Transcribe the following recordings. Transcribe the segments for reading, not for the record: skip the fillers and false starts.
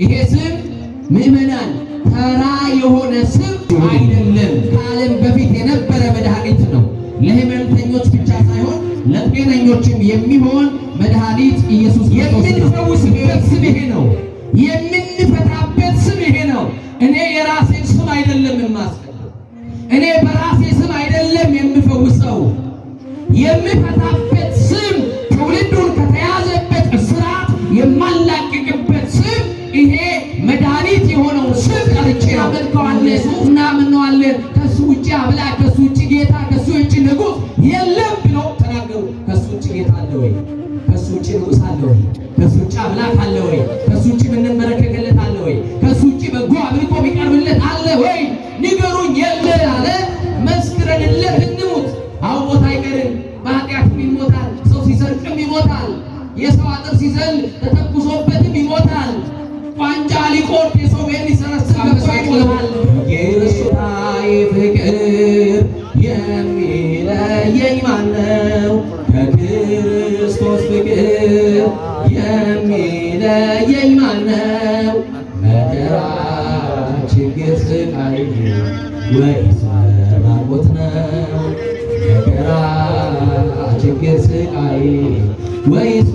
ይሄ ስም ምእመናን ተራ የሆነ ስም አይደለም። ከዓለም በፊት የነበረ መድኃኒት ነው። ለሕመምተኞች ብቻ ሳይሆን ለጤነኞችም የሚሆን መድኃኒት ኢየሱስ ክርስቶስ የምንፈውስበት ስም ይሄ ነው። የምንፈታበት ስም ይሄ ነው። እኔ የራሴን ስም አይደለም የማስቀድመው። እኔ በራሴ ስም አይደለም የምፈውሰው። የምፈታበት ስም ትውልዱን ከተያዘበት እስራት የማላቅቅበት ስም ይሄ መድኃኒት የሆነው ስም ጠርቼ አመልከዋለሁ፣ እናምነዋለን። ከሱ ውጭ አምላክ፣ ከሱ ውጭ ጌታ፣ ከሱ ውጭ ንጉሥ የለም ብሎ ተናገሩ። ከሱ ውጭ ጌታ አለ ወይ? ከሱ ውጭ ንጉሥ አለ ወይ? ከሱ ውጭ አምላክ አለ ወይ? ከሱ ውጭ የምንመለከለት አለ ወይ? ከሱ ውጭ በጎ አምልኮ የሚቀርብለት አለ ወይ? ንገሩኝ። የለ አለ። መስክረንለት እንሙት። አሁን ሞት አይቀርም። በኃጢአትም ይሞታል። ሰው ሲሰርቅም ይሞታል። የሰው አጥር ሲዘል ተተኩሶበትም ይሞታል። ቋንጫ ሊቆርጥ የሰው ቤት ሊሰረስር ገብቶ ይሞታል። የጌታዬ ፍቅር የሚለየኝ ማነው? ከክርስቶስ ፍቅር የሚለየኝ ማነው? መከራ ችግር ስቃይ ወይስ መራቆት ነው? መከራ ችግር ስቃይ ወይስ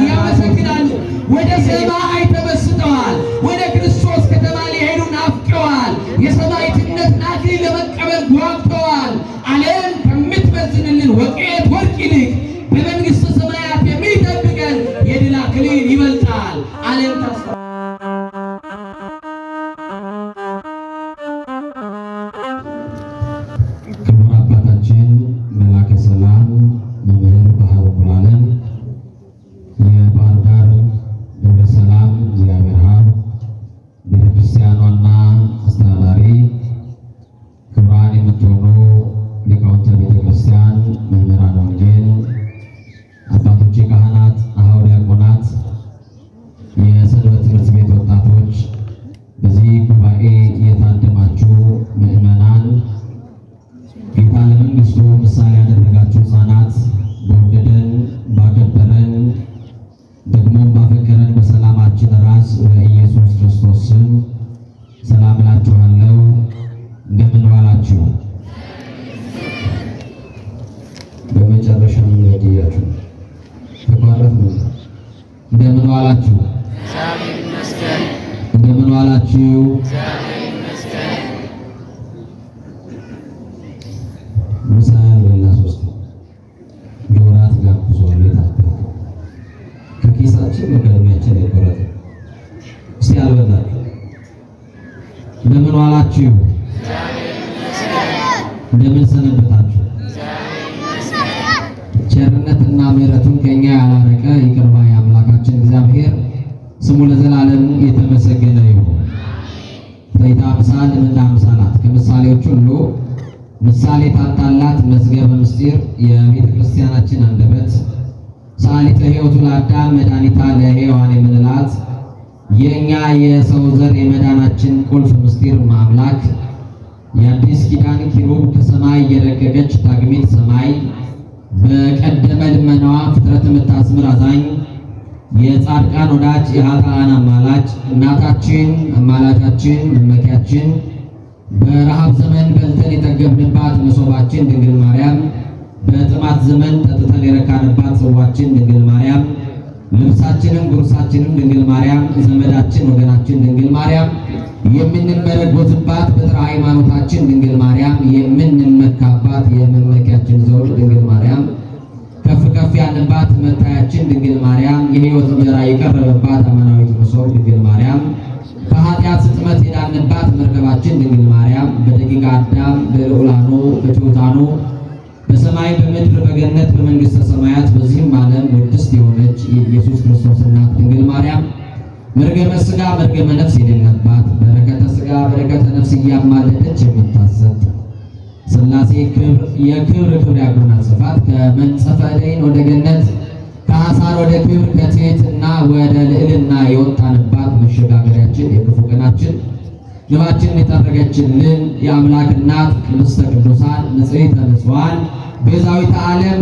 ያመሰግናሉ። ወደ ሰማይ ተመስጠዋል። ወደ ክርስቶስ ከተማ ሊሄዱ ናፍቀዋል። የሰማዕትነትን አክሊል ለመቀበል ጓጉተዋል። ዓለም ከምትመዝንልን ወቄት ወርቅ ይልቅ በመንግሥተ ሰማያት የሚጠብቀን የድል አክሊል ይበልጣል። ዓለም ተስፋ ክቡር አባታችን መላከ ሰላም መምህር ባህሩ ሙሉዓለም የባህር ዳር ደብረ ሰላም እግዚአብሔር ሀብ ቤተክርስቲያኗና አስተዳዳሪ፣ ክቡራን የምትሆኑ ሊቃውንተ ቤተክርስቲያን፣ መምህራን ወንጌል፣ አባቶች ካህናት፣ አኀው ዲያቆናት፣ የሰንበት ትምህርት ቤት ወጣቶች፣ በዚህ ጉባኤ የታደማችሁ ምዕመናን፣ ጌታ ለመንግሥቱ ምሳሌ ያደረጋችሁ ሕፃናት፣ በወደደን ባከበረን ደግሞም ባፈቀረን በሰላማችን ራስ በኢየሱስ ክርስቶስ ስም ሰላም እላችኋለሁ። እንደምን ዋላችሁ? በመጨረሻም እንግዲያችሁ ተቋረጥ ነው። እንደምን ዋላችሁ? እንደምን ዋላችሁ? ምሳ ያልበላ ሶስት ለወራት ጋብዟል። የታበለ ከኪሳችን መከረሚያችን የቆረጠ እስቲ ያልበላችሁ እንደምን ዋላችሁ? እንደምን ሰነበታችሁ? ቸርነትና ምሕረቱን ከኛ ያላረቀ ይቅር ባይ አምላካችን እግዚአብሔር ስሙ ለዘላለም የተመሰገነ ይሁን። ተይታ ምሳል ምና ምሳላት ከምሳሌዎች ሁሉ ምሳሌ ታጣላት መዝገበ ምስጢር የቤተ ክርስቲያናችን አንደበት ሰዓሊተ ሕይወቱ ለአዳም መድኃኒታ ለሔዋን የምንላት የእኛ የሰው ዘር የመዳናችን ቁልፍ ምስጢር አምላክ የአዲስ ኪዳን ኪሩብ ከሰማይ የረቀቀች ዳግሚት ሰማይ በቀደመ ልመናዋ ፍጥረት የምታስምር አዛኝ የጻድቃን ወዳጅ የኃጥአን አማላጅ እናታችን አማላጃችን መመኪያችን በረሃብ ዘመን በልተን የጠገብንባት መሶባችን ድንግል ማርያም በጥማት ዘመን ጠጥተን የረካንባት ጽዋችን ድንግል ማርያም ልብሳችንም ጉርሳችንም ድንግል ማርያም ዘመዳችን ወገናችን ድንግል ማርያም የምንመረጎዝባት በጥራ ሃይማኖታችን ድንግል ማርያም የምንመካባት የመመኪያችን ዘውድ ድንግል ማርያም ከፍ ከፍ ያለባት መታያችን ድንግል ማርያም የሕይወት እንጀራ የቀረበባት አማናዊት መሶብ ድንግል ማርያም ከኃጢአት ስጥመት የዳንባት መርከባችን ድንግል ማርያም በደቂቀ አዳም በልዑላኑ በትሑታኑ በሰማይ በምድር በገነት በመንግሥተ ሰማያት በዚህም ዓለም ውድስት የሆነች የኢየሱስ ክርስቶስ እናት ድንግል ማርያም መርገመ ሥጋ መርገመ ነፍስ የሌለባት በረከተ ሥጋ በረከተ ነፍስ እያማለደች የምታሰጥ ሥላሴ የክብር ክብር ያጎናጸፋት ከመንጸፈ ዕድን ወደ ገነት ከሐሳር ወደ ክብር ከትሕትና ወደ ልዕልና የወጣንባት መሸጋገሪያችን የክፉ ቀናችን ግባችንን የጠረገችልን የአምላክ እናት ቅድስተ ቅዱሳን ንጽሕተ ንጹሐን ቤዛዊተ ዓለም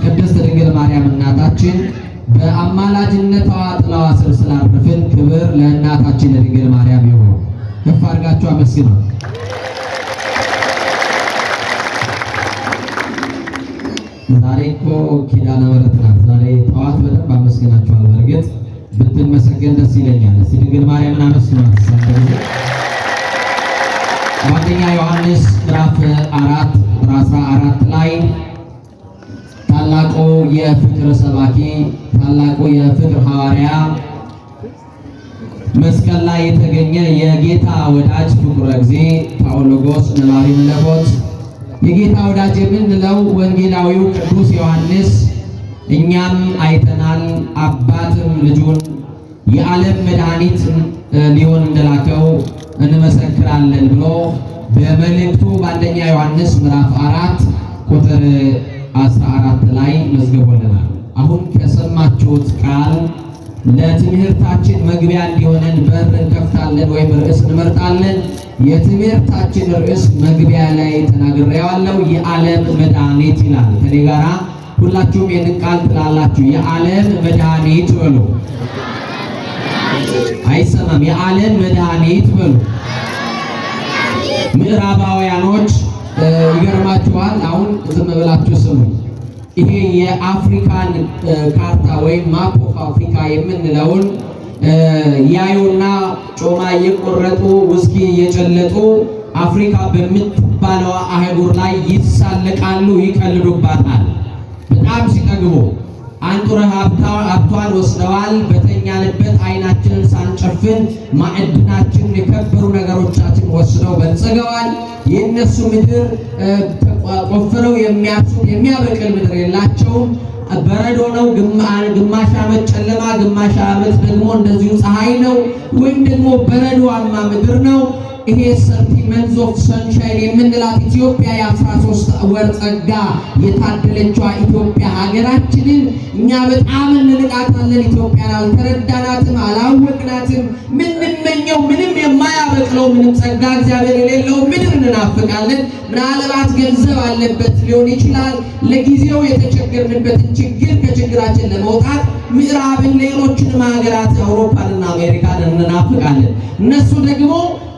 ቅድስት ድንግል ማርያም እናታችን በአማላጅነቷ ጥላዋ ስር ስላረፍን ክብር ለእናታችን ለድንግል ማርያም ይሁን። ከፍ አድርጋችሁ አመስግኑ። ዛሬ እኮ ኪዳነ ምሕረት ናት። ዛሬ ጠዋት በደንብ አመስግናችኋል። በእርግጥ ብትመሰገን ደስ ይለኛል። እስቲ ድንግል ማርያምን አመስግኗት። በአንደኛ ዮሐንስ ምዕራፍ 4 ቁጥር 14 ላይ ታላቁ የፍቅር ሰባኪ ታላቁ የፍቅር ሐዋርያ መስቀል ላይ የተገኘ የጌታ ወዳጅ ፍቁረ እግዚእ ቴዎሎጎስ ነባቢ መለኮት የጌታ ወዳጅ የምንለው ወንጌላዊው ቅዱስ ዮሐንስ እኛም አይተናል፣ አባትም ልጁን የዓለም መድኃኒት ሊሆን እንደላከው እንመሰክራለን ብሎ በመልእክቱ በአንደኛ ዮሐንስ ምዕራፍ 4 ቁጥር 14 ላይ መዝግቦልናል። አሁን ከሰማችሁት ቃል ለትምህርታችን መግቢያ እንዲሆነን በር እንከፍታለን ወይም ርዕስ እንመርጣለን። የትምህርታችን ርዕስ መግቢያ ላይ ተናግሬዋለሁ። የዓለም መድኃኒት ይላል። ከኔ ጋራ ሁላችሁም ይህንን ቃል ትላላችሁ። የዓለም መድኃኒት በሉ። አይሰማም። የዓለም መድኃኒት በሉ። ምዕራባውያኖች ይገርማችኋል። አሁን ዝም ብላችሁ ስሙ። ይሄ የአፍሪካን ካርታ ወይም ማፕ ኦፍ አፍሪካ የምንለውን ያዩና ጮማ እየቆረጡ ውስኪ እየጨለጡ አፍሪካ በምትባለው አህጉር ላይ ይሳለቃሉ፣ ይቀልዱባታል። በጣም ሲጠግቡ አንጡረ ሀብቷን ወስደዋል። በተኛንበት አይናችንን ሳንጨፍን ማዕድናችንን የከበሩ ነገሮቻችን ወስደው በልጽገዋል። የእነሱ ምድር ቆፍረው የሚያርሱት የሚያበቅል ምድር የላቸውም። በረዶ ነው። ግማሽ ዓመት ጨለማ፣ ግማሽ ዓመት ደግሞ እንደዚሁ ፀሐይ ነው፣ ወይም ደግሞ በረዶማ ምድር ነው። ይሄ ሰርቲ መንዝ ኦፍ ሰንሻይን የምንላት ኢትዮጵያ የ13 ወር ጸጋ የታደለችዋ ኢትዮጵያ ሀገራችንን እኛ በጣም እንንቃታለን። ኢትዮጵያን አልተረዳናትም፣ አላወቅናትም። ምንመኘው ምንም የማያበቅለው ምንም ጸጋ እግዚአብሔር የሌለው ምድር እንናፍቃለን። ምናልባት ገንዘብ አለበት ሊሆን ይችላል። ለጊዜው የተቸገርንበትን ችግር ከችግራችን ለመውጣት ምዕራብን ሌሎችንም ሀገራት አውሮፓንና አሜሪካን እንናፍቃለን። እነሱ ደግሞ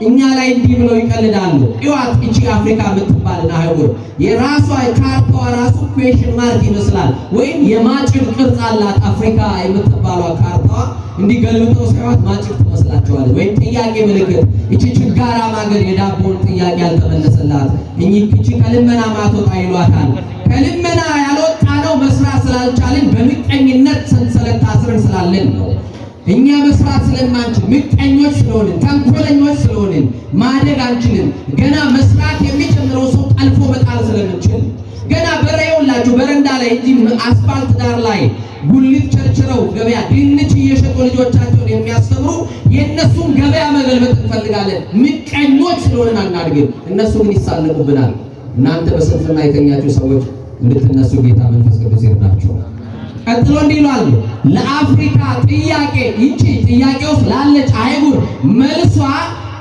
እኛ ላይ እንዲህ ብለው ይቀልዳሉ። ይዋት እቺ አፍሪካ የምትባልና አህጉር የራሷ ካርታዋ ራሱ ኩዌሽን ማርክ ይመስላል፣ ወይም የማጭድ ቅርጽ አላት። አፍሪካ የምትባለው ካርታዋ እንዲገልጠው ሳይሆን ማጭድ ትመስላቸዋለች፣ ወይም ጥያቄ ምልክት። እቺ ችጋራም ሀገር የዳቦን ጥያቄ ያልተመለሰላት እቺ ከልመና ማትወጣ ይሏታል። ከልመና ያልወጣ ነው መስራት ስላልቻልን በምቀኝነት ሰንሰለት ታስረን ስላለን ነው። እኛ መስራት ስለማንችል ምቀኞች ስለሆንን ተንኮለኞች ስለሆንን ማደግ አንችልም። ገና መስራት የሚጀምረው ሰው ጠልፎ መጣል ስለምንችል ገና በረየውላችሁ በረንዳ ላይ እንጂ አስፋልት ዳር ላይ ጉሊት ቸርችረው ገበያ ድንች እየሸጡ ልጆቻቸውን የሚያስተምሩ የእነሱን ገበያ መገልበጥ እንፈልጋለን። ምቀኞች ስለሆንን አናድግም። እነሱ ግን ይሳለቁብናል። እናንተ በስንፍና የተኛችሁ ሰዎች እንድትነሱ ጌታ መንፈስ ቅዱስ ይርዳችሁ። ቀጥሎ እንዲህ ይላል። ለአፍሪካ ጥያቄ ይቺ ጥያቄ ውስጥ ላለች አህጉር መልሷ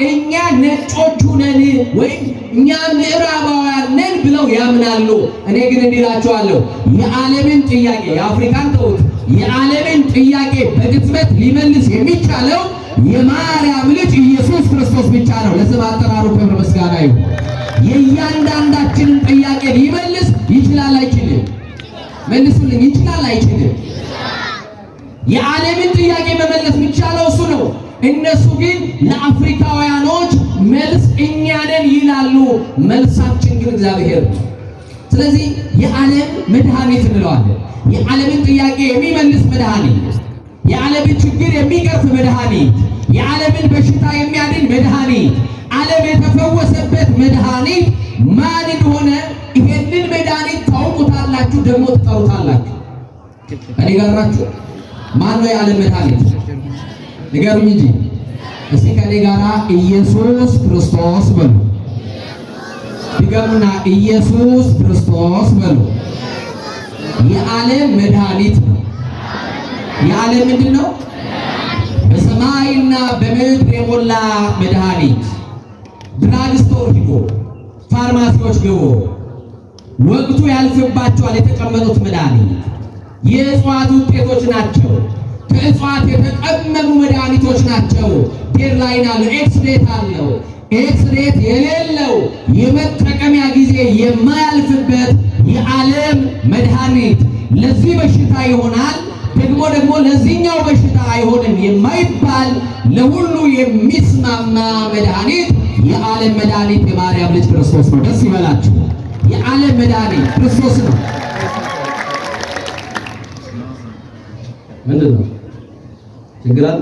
እኛ ነጮቹ ነን ወይም እኛ ምዕራባውያን ነን ብለው ያምናሉ። እኔ ግን እንዲህ እላቸዋለሁ፣ የዓለምን ጥያቄ የአፍሪካን ተውት፣ የዓለምን ጥያቄ በግጥመት ሊመልስ የሚቻለው የማርያም ልጅ ኢየሱስ ክርስቶስ ብቻ ነው። ለስም አጠራሩ ክብር ምስጋና ይሁን። የእያንዳንዳችንን ጥያቄ ሊመልስ ይችላል አይችልም? መልሱልኝ። ይችላል አይችልም? የዓለምን ጥያቄ መመለስ የሚቻለው እሱ ነው። እነሱ ግን ለአፍሪካውያኖች መልስ እኛ ነን ይላሉ። መልሳችን ግን እግዚአብሔር ነው። ስለዚህ የዓለም መድኃኒት እንለዋለን። የዓለምን ጥያቄ የሚመልስ መድኃኒት፣ የዓለምን ችግር የሚቀርፍ መድኃኒት፣ የዓለምን በሽታ የሚያድን መድኃኒት፣ ዓለም የተፈወሰበት መድኃኒት ማን እንደሆነ ይሄንን መድኃኒት ታውቁታላችሁ፣ ደግሞ ትጠሩታላችሁ። እኔ ጋር ናችሁ። ማን ነው የዓለም መድኃኒት? ንገሩኝ እንጂ እስቲ ከኔ ጋራ ኢየሱስ ክርስቶስ በሉ። ድገሙና ኢየሱስ ክርስቶስ በሉ። የዓለም መድኃኒት ነው። የዓለም ምንድን ነው? በሰማይና በምድር የሞላ መድኃኒት። ድራግ ስቶር ሂዶ ፋርማሲዎች ግቡ፣ ወቅቱ ያልፍባቸዋል የተቀመጡት መድኃኒት የእጽዋት ውጤቶች ናቸው። ከእጽዋት የተቀመሙ መድኃኒቶች ናቸው። ዴድላይን አለው፣ ኤክስዴት አለው። ኤክስዴት የሌለው የመጠቀሚያ ጊዜ የማያልፍበት የዓለም መድኃኒት ለዚህ በሽታ ይሆናል፣ ደግሞ ለዚህኛው በሽታ አይሆንም የማይባል ለሁሉ የሚስማማ መድኃኒት የዓለም መድኃኒት የማርያም ልጅ ክርስቶስ ነው። ደስ ይበላችሁ። የዓለም መድኃኒት ክርስቶስ ነው። ምንድን ነው ችግር አለ?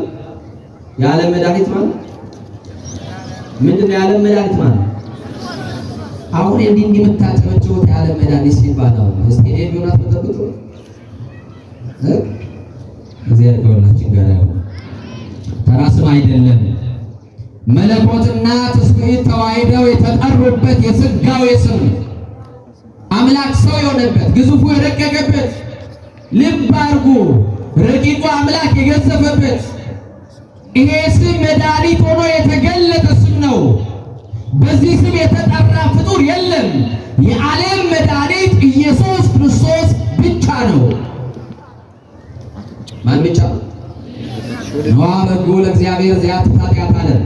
የዓለም መድኃኒት ማለት ምንድን ነው? የዓለም መድኃኒት ማለት አሁን እንዲህ የምታጨበጭቡት የዓለም መድኃኒት ሲባል ነው። እስቲ ዮናስ ተጠብቁ እግዚአብሔር ከሁላችን ጋር ያው ተራ ስም አይደለም። መለኮትና ትስብእት ተዋህደው የተጠሩበት የሥጋዌ ስም አምላክ ሰው የሆነበት ግዙፉ የረቀቀበት ልብ አድርጉ ረቂቁ አምላክ የገዘፈበት ይሄ ስም መድኃኒት ሆኖ የተገለጠ ስም ነው። በዚህ ስም የተጠራ ፍጡር የለም። የዓለም መድኃኒት ኢየሱስ ክርስቶስ ብቻ ነው። ማን ብቻ? ነዋ በጎ ለእግዚአብሔር ዘያጥፍ ኃጢአት ዓለም፣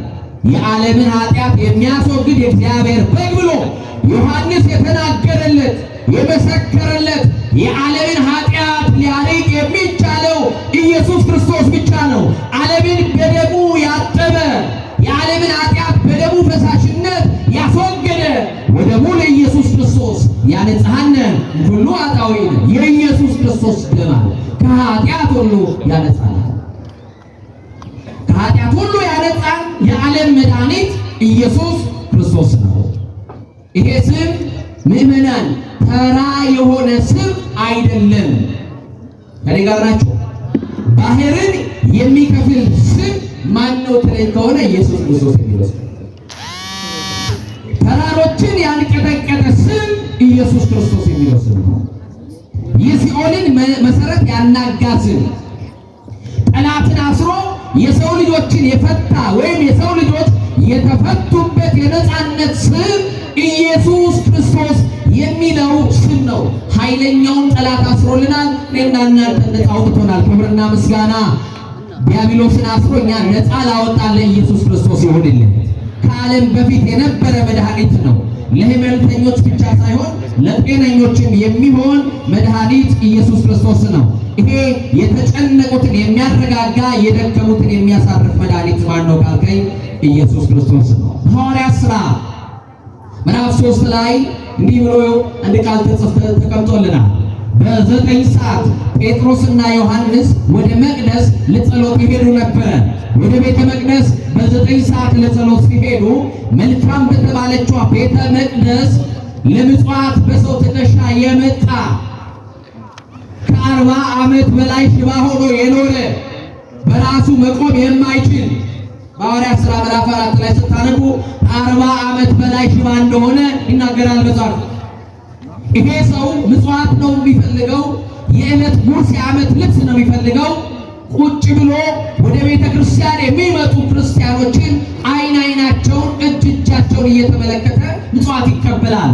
የዓለምን ኃጢአት የሚያስወግድ የእግዚአብሔር በግ ብሎ ዮሐንስ የተናገረለት የመሰከረለት የዓለምን ኃጢአት ሊያርቅ የሚቻለው ኢየሱስ ክርስቶስ ብቻ ነው። ዓለምን በደሙ ያጠበ የዓለምን ኃጢአት በደሙ ፈሳሽነት ያስወገደ ወደሙ ለኢየሱስ ክርስቶስ ያነጻነ ሁሉ ኃጣውኢነ የኢየሱስ ክርስቶስ ደም ከኃጢአት ሁሉ ያነጻል። ከኃጢአት ሁሉ ያነጻን የዓለም መድኃኒት ኢየሱስ ክርስቶስ ነው። ይሄ ስም ምእመናን ተራ የሆነ ስም አይደለም። ከኔ ጋር ናቸው። ባህርን የሚከፍል ስም ማነው ትለኝ ከሆነ ኢየሱስ ክርስቶስ የሚለው ተራሮችን ያንቀጠቀጠ ስም ኢየሱስ ክርስቶስ የሚለው ስም ነው። የሲኦልን መሰረት ያናጋ ስም፣ ጠላትን አስሮ የሰው ልጆችን የፈታ ወይም የሰው ልጆች የተፈቱበት የነፃነት ስም ኢየሱስ ክርስቶስ የሚለው ስም ነው። ኃይለኛውን ጠላት አስሮልናል። እኔና እናንተ ነፃ አውጥቶናል። ክብርና ምስጋና ዲያብሎስን አስሮ እኛ ነፃ ላወጣን ለኢየሱስ ክርስቶስ ይሁንልን። ከዓለም በፊት የነበረ መድኃኒት ነው። ለሕመምተኞች ብቻ ሳይሆን ለጤነኞችም የሚሆን መድኃኒት ኢየሱስ ክርስቶስ ነው። ይሄ የተጨነቁትን የሚያረጋጋ የደከሙትን የሚያሳርፍ መድኃኒት ማን ነው ካልከኝ ኢየሱስ ክርስቶስ ነው። ሐዋርያት ሥራ ምዕራፍ 3 ላይ እንዲህ ብሎ አንድ ቃል ተቀምጦልናል። በ9 ሰዓት ጴጥሮስና ዮሐንስ ወደ መቅደስ ለጸሎት ይሄዱ ነበረ። ወደ ቤተ መቅደስ በ9 ሰዓት ለጸሎት ሲሄዱ መልካም በተባለችው ቤተ መቅደስ ለምጽዋት በሰው ትከሻ የመጣ ከ40 ዓመት በላይ ሽባ ሆኖ የኖረ በራሱ መቆም የማይችል በሐዋርያት ሥራ ምዕራፍ 4 ላይ ስታነቡ 40 ዓመት በላይ ሽባ እንደሆነ ይናገራል መጽሐፍ። ይሄ ሰው ምጽዋት ነው የሚፈልገው፣ የዕለት ጉርስ የዓመት ልብስ ነው የሚፈልገው። ቁጭ ብሎ ወደ ቤተ ክርስቲያን የሚመጡ ክርስቲያኖችን አይን አይናቸውን እጅ እጃቸውን እየተመለከተ ምጽዋት ይቀበላል።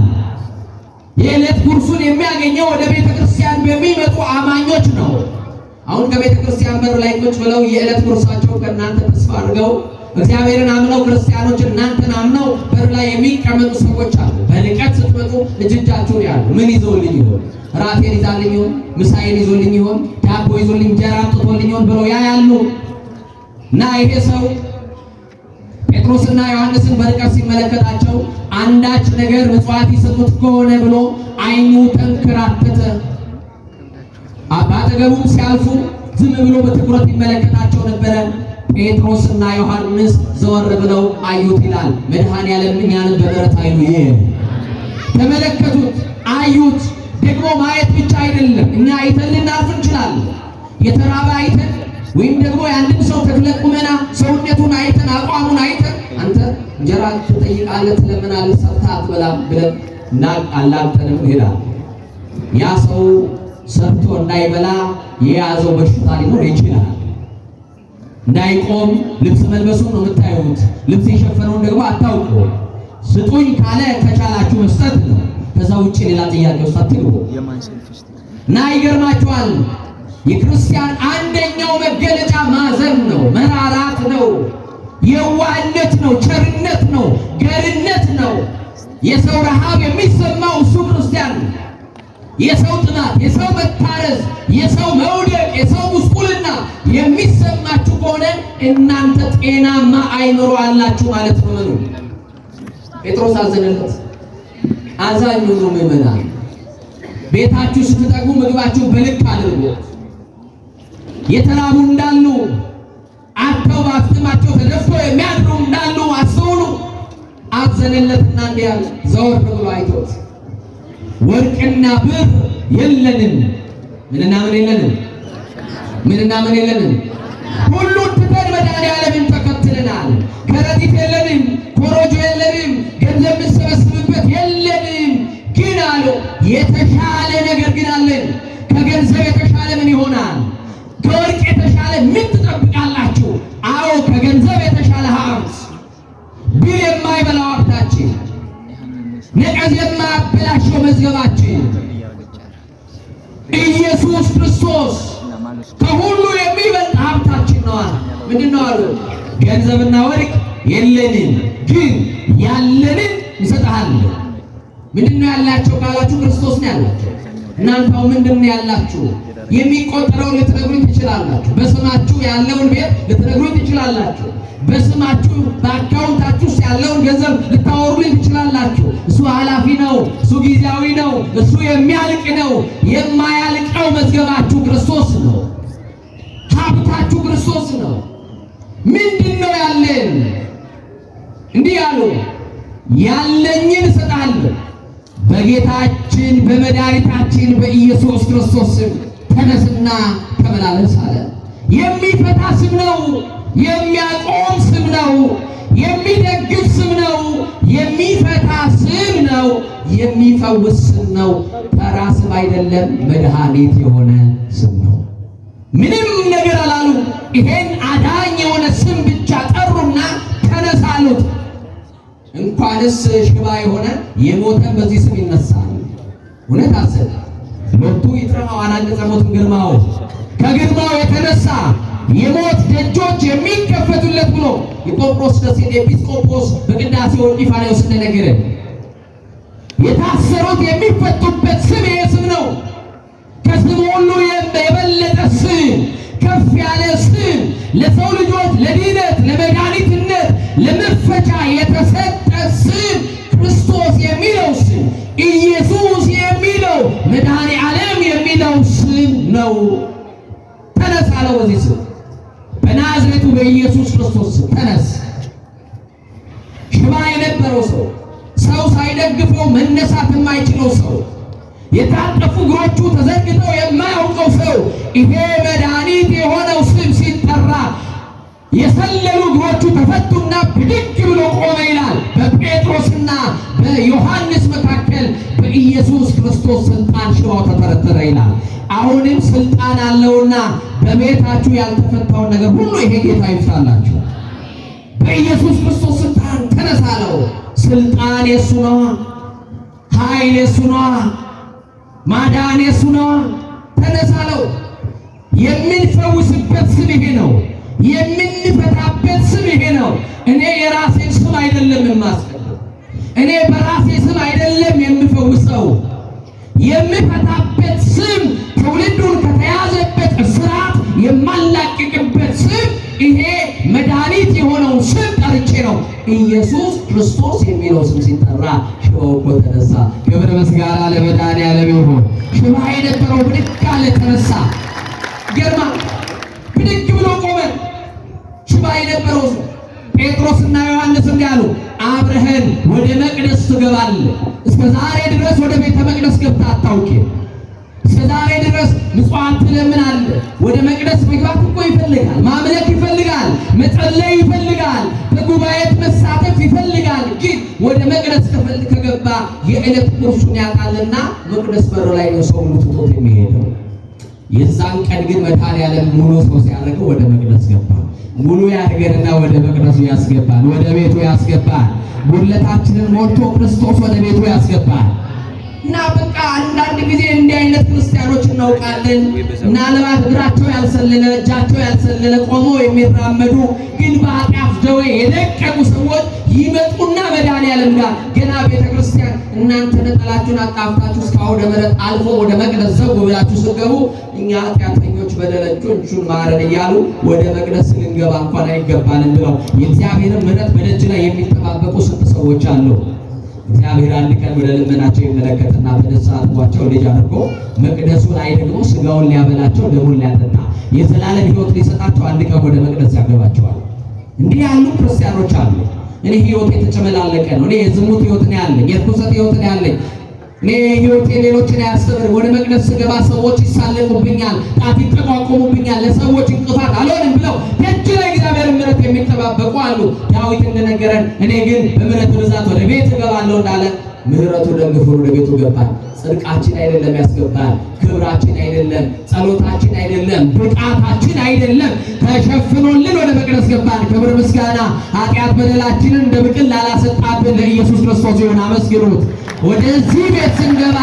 የዕለት ጉርሱን የሚያገኘው ወደ ቤተ ክርስቲያን በሚመጡ አማኞች ነው። አሁን ከቤተ ክርስቲያን በር ላይ ቁጭ ብለው የዕለት ጉርሳቸው ከእናንተ ተስፋ አድርገው እግዚአብሔርን አምነው ክርስቲያኖች እናንተን አምነው በር ላይ የሚቀመጡ ሰዎች አሉ። በርቀት ስትመጡ እጅ እጃችሁን ያሉ ምን ይዘውልኝ ይሆን? ራቴን ይዛልኝ ይሆን? ምሳዬን ይዞልኝ ይሆን? ዳቦ ይዞልኝ እንጀራ አምጥቶልኝ ይሆን ብለው ያያሉ። እና ይሄ ሰው ጴጥሮስና ዮሐንስን በርቀት ሲመለከታቸው አንዳች ነገር ምጽዋት ይሰጡት ከሆነ ብሎ አይኑ ተንከራተተ። አጠገቡም ሲያልፉ ዝም ብሎ በትኩረት ይመለከታቸው ነበረ። ጴጥሮስና ዮሐንስ ዘወር ብለው አዩት ይላል። መድኃኔዓለም እኛን በበረት አይኑ ተመለከቱት፣ አዩት። ደግሞ ማየት ብቻ አይደለም፣ እኛ አይተን ልናልፍ እንችላለን። የተራበ አይተን ወይም ደግሞ ያንን ሰው ተክለ ቁመና ሰውነቱን አይተን አቋሙን አይተን አንተ እንጀራ ትጠይቃለህ፣ ትለምናለህ፣ ሰርተህ አትበላም ብለን አላልተንም ይላል። ያ ሰው ሰርቶ እንዳይበላ የያዘው በሽታ ሊኖር ይችላል። እንዳይቆም ልብስ መልበሱን ነው የምታዩት። ልብስ የሸፈነውን ደግሞ አታውቁ። ስጡኝ ካለ ከቻላችሁ መስጠት ነው። ከዛ ውጭ ሌላ ጥያቄ ውስጥ አትግቡ። እና ይገርማችኋል የክርስቲያን አንደኛው መገለጫ ማዘን ነው፣ መራራት ነው፣ የዋህነት ነው፣ ቸርነት ነው፣ ገርነት ነው። የሰው ረሃብ የሚሰማው እሱ ክርስቲያን ነው። የሰው ጥማት፣ የሰው መታረዝ፣ የሰው መውደቅ፣ የሰው ጉስቁልና የሚሰማችሁ ከሆነ እናንተ ጤናማ አይምሮ አላችሁ ማለት ነው። ጴጥሮስ አዘነለት። አዛኙ ነው ምእመናን። ቤታችሁ ስትጠጉ ምግባችሁ በልክ አድርጉ። የተራቡ እንዳሉ አጥተው በአፍጥማቸው ተደፍተው የሚያድሩ እንዳሉ አስተውሉ። አዘነለትና እንዲህ አለ፣ ዘወር ብሎ አይቶት ወርቅና ብር የለንም። ምንና ምን የለንም? ምንና ምን የለንም? ሁሉን ትተን መድኃኒዓለምን ተከትለናል። ከረጢት የለንም፣ ኮሮጆ የለንም፣ ገንዘብ የምንሰበስብበት የለንም። ግን አለው የተሻለ ነገር ግን አለን። ከገንዘብ የተሻለ ምን ይሆናል? ከወርቅ የተሻለ ምን ትጠብቃላችሁ? አዎ ከገንዘብ የተሻለ ሀብት፣ ብል የማይበላው ሀብታችን፣ ነቀዝ የማያበላሸው መዝገባችን ኢየሱስ ክርስቶስ ከሁሉ የሚበልጥ ሀብታችን ነው። ምንድን ነው አሉ? ገንዘብና ወርቅ የለንም፣ ግን ያለንን እንሰጥሃለን። ምንድን ነው ያላቸው ካላችሁ ክርስቶስ ነው ያላቸው። እናንተው ምንድን ነው ያላችሁ? የሚቆጠረውን ልትነግሩኝ ትችላላችሁ። በስማችሁ ያለውን ቤት ልትነግሩኝ ትችላላችሁ። በስማችሁ በአካውንታችሁ ውስጥ ያለውን ገንዘብ ልታወሩልኝ ትችላላችሁ። እሱ ኃላፊ ነው፣ እሱ ጊዜያዊ ነው፣ እሱ የሚያልቅ ነው። የማያልቀው መዝገባችሁ ክርስቶስ ነው። ሀብታችሁ ክርስቶስ ነው። ምንድን ነው ያለን? እንዲህ አሉ፣ ያለኝን እሰጥሃለሁ በጌታችን በመድኃኒታችን በኢየሱስ ክርስቶስ ስም ተነስና ተመላለስ አለ። የሚፈታ ስም ነው። የሚያቆም ስም ነው። የሚደግፍ ስም ነው። የሚፈታ ስም ነው። የሚፈውስ ስም ነው። ተራ ስም አይደለም፣ መድኃኒት የሆነ ስም ነው። ምንም ነገር አላሉ። ይሄን አዳኝ የሆነ ስም ብቻ ጠሩና ተነሳ አሉት። እንኳንስ ሽባ የሆነ የሞተን በዚህ ስም ይነሳል። እውነት አሰብ ሞቱ ይጥራው አናገጸ ሞቱን ግርማው ከግርማው የተነሳ የሞት ደጆች የሚከፈቱለት ብሎ የቆጵሮስ ደሴት ኤጲስቆጶስ በቅዳሴው ኢፋንዮስ እንደነገረ የታሰሩት የሚፈቱበት ስም ይሄ ስም ነው። ከስም ሁሉ የበለጠ ስም፣ ከፍ ያለ ስም፣ ለሰው ልጆች ለድነት፣ ለመድኃኒትነት፣ ለመፈቻ የተሰጠ ስም ክርስቶስ የሚለው ስም፣ ኢየሱስ የሚለው መድኃኒዓለም የሚለው ስም ነው። ተነስ አለው። በዚህ ስም በናዝሬቱ በኢየሱስ ክርስቶስ ስም ተነስ። ሽባ የነበረው ሰው ሳይደግፈው መነሳት የማይችለው ሰው፣ የታጠፉ እግሮቹ ተዘርግተው የማያውቀው ሰው ይሄ መድኃኒት የሆነው ስም ሲጠራ የሰለሉ እግሮቹ ተፈቱና ብድግ ብሎ ቆመ ይላል። በጴጥሮስና በዮሐንስ መካከል በኢየሱስ ክርስቶስ ስልጣን ሽባው ተተረተረ ይላል። አሁንም ስልጣን አለውና በቤታችሁ ያልተፈታውን ነገር ሁሉ ይሄ ጌታ ይፍታላችሁ። በኢየሱስ ክርስቶስ ስልጣን ተነሳለው። ስልጣን የሱ ነው። ኃይል የሱ ነው። ማዳን የሱ ነው። ተነሳለው። የምንፈውስበት ስም ይሄ ነው። የምንፈታበት ስም ይሄ ነው። እኔ የራሴን ስም አይደለም የማስቀደው። እኔ በራሴ ስም አይደለም የምፈውሰው። የምፈታበት ስም፣ ትውልዱን ከተያዘበት እስራት የማላቅቅበት ስም ይሄ መድኃኒት የሆነውን ስም ጠርቼ ነው። ኢየሱስ ክርስቶስ የሚለው ስም ሲጠራ ሽባው እኮ ተነሳ። ክብር ምስጋና ለመድኃኒዓለም ይሁን። ሽባ የነበረው ብድግ አለ፣ ተነሳ። ገርማ ብድግ ብሎ ቆመ። ሽባ የነበረው ሰው ጴጥሮስና ዮሐንስ እንዲህ አሉ፣ አብረህን ወደ መቅደስ ትገባለህ። እስከ ዛሬ ድረስ ወደ ቤተ መቅደስ ገብተህ አታውቅም። እስከ ዛሬ ድረስ ምጽዋት ትለምናለህ። ወደ መቅደስ መግባት እኮ ይፈልጋል፣ ማምለክ ይፈልጋል፣ መጸለይ ይፈልጋል፣ በጉባኤት መሳተፍ ይፈልጋል። ግን ወደ መቅደስ ከገባ የዕለት ቁርሱን ያጣልና መቅደስ በር ላይ ነው ሰው ሁሉ ትቶት የሚሄደው። የዛን ቀን ግን መድኃኒዓለም ሙሉ ሰው ሲያደርገው ወደ መቅደስ ገባ። ሙሉ ያድርገንና ወደ መቅደሱ ያስገባል፣ ወደ ቤቱ ያስገባል። ጉድለታችንን ሞልቶ ክርስቶስ ወደ ቤቱ ያስገባል። እና በቃ አንዳንድ ጊዜ እንዲህ አይነት ክርስቲያኖች እናውቃለን። ምናልባት እግራቸው ያልሰለለ እጃቸው ያልሰለለ ቆመው የሚራመዱ ግን በኃጢአት ደዌ የደቀቁ ሰዎች ይመጡና መድኃኒዓለም ጋር ገና ቤተክርስቲያን እናንተ ነጠላችሁን አጣፍታችሁ እስከ አውደ ምሕረት አልፎ ወደ መቅደስ ዘው ብላችሁ ስትገቡ እኛ ኃጢአተኞች በደለኞቹን ማረን እያሉ ወደ መቅደስ ልንገባ እንኳን አይገባንም ብለው የእግዚአብሔርን ምሕረት በደጅ ላይ የሚጠባበቁ ስንት ሰዎች አሉ። እግዚአብሔር አንድ ቀን ወደ ልመናቸው ይመለከትና በደስታ አድርጓቸው ልጅ አድርጎ መቅደሱ ላይ ደግሞ ስጋውን ሊያበላቸው ደሙን ሊያጠጣ የዘላለም ሕይወት ሊሰጣቸው አንድ ቀን ወደ መቅደስ ያገባቸዋል። እንዲህ ያሉ ክርስቲያኖች አሉ። እኔ ሕይወት የተጨመላለቀ ነው፣ እኔ የዝሙት ሕይወት ነው ያለኝ፣ የርኩሰት ሕይወት ነው ያለኝ፣ እኔ ሕይወቴ ሌሎችን አያስተምር፣ ወደ መቅደስ ስገባ ሰዎች ይሳለቁብኛል፣ ጣት ይጠቋቁሙብኛል፣ ለሰዎች እንቅፋት አልሆንም ብለው ደጅ ላይ እግዚአብሔር ምሕረት የሚጠባበቁ አሉ። ዳዊት እንደነገረን እኔ ግን በምሕረቱ ብዛት ወደ ቤት እገባለሁ እንዳለ ምሕረቱ ደግፎ ወደ ቤቱ ገባል። ጽድቃችን አይደለም ያስገባል፣ ክብራችን አይደለም፣ ጸሎታችን አይደለም፣ ብቃታችን አይደለም፣ ተሸፍኖልን ወደ መቅደስ ገባን። ክብር ምስጋና ኃጢአት በደላችንን እንደ ብቅል ላላሰጣብን ለኢየሱስ ክርስቶስ ይሁን። አመስግኑት። ወደዚህ ቤት ስንገባ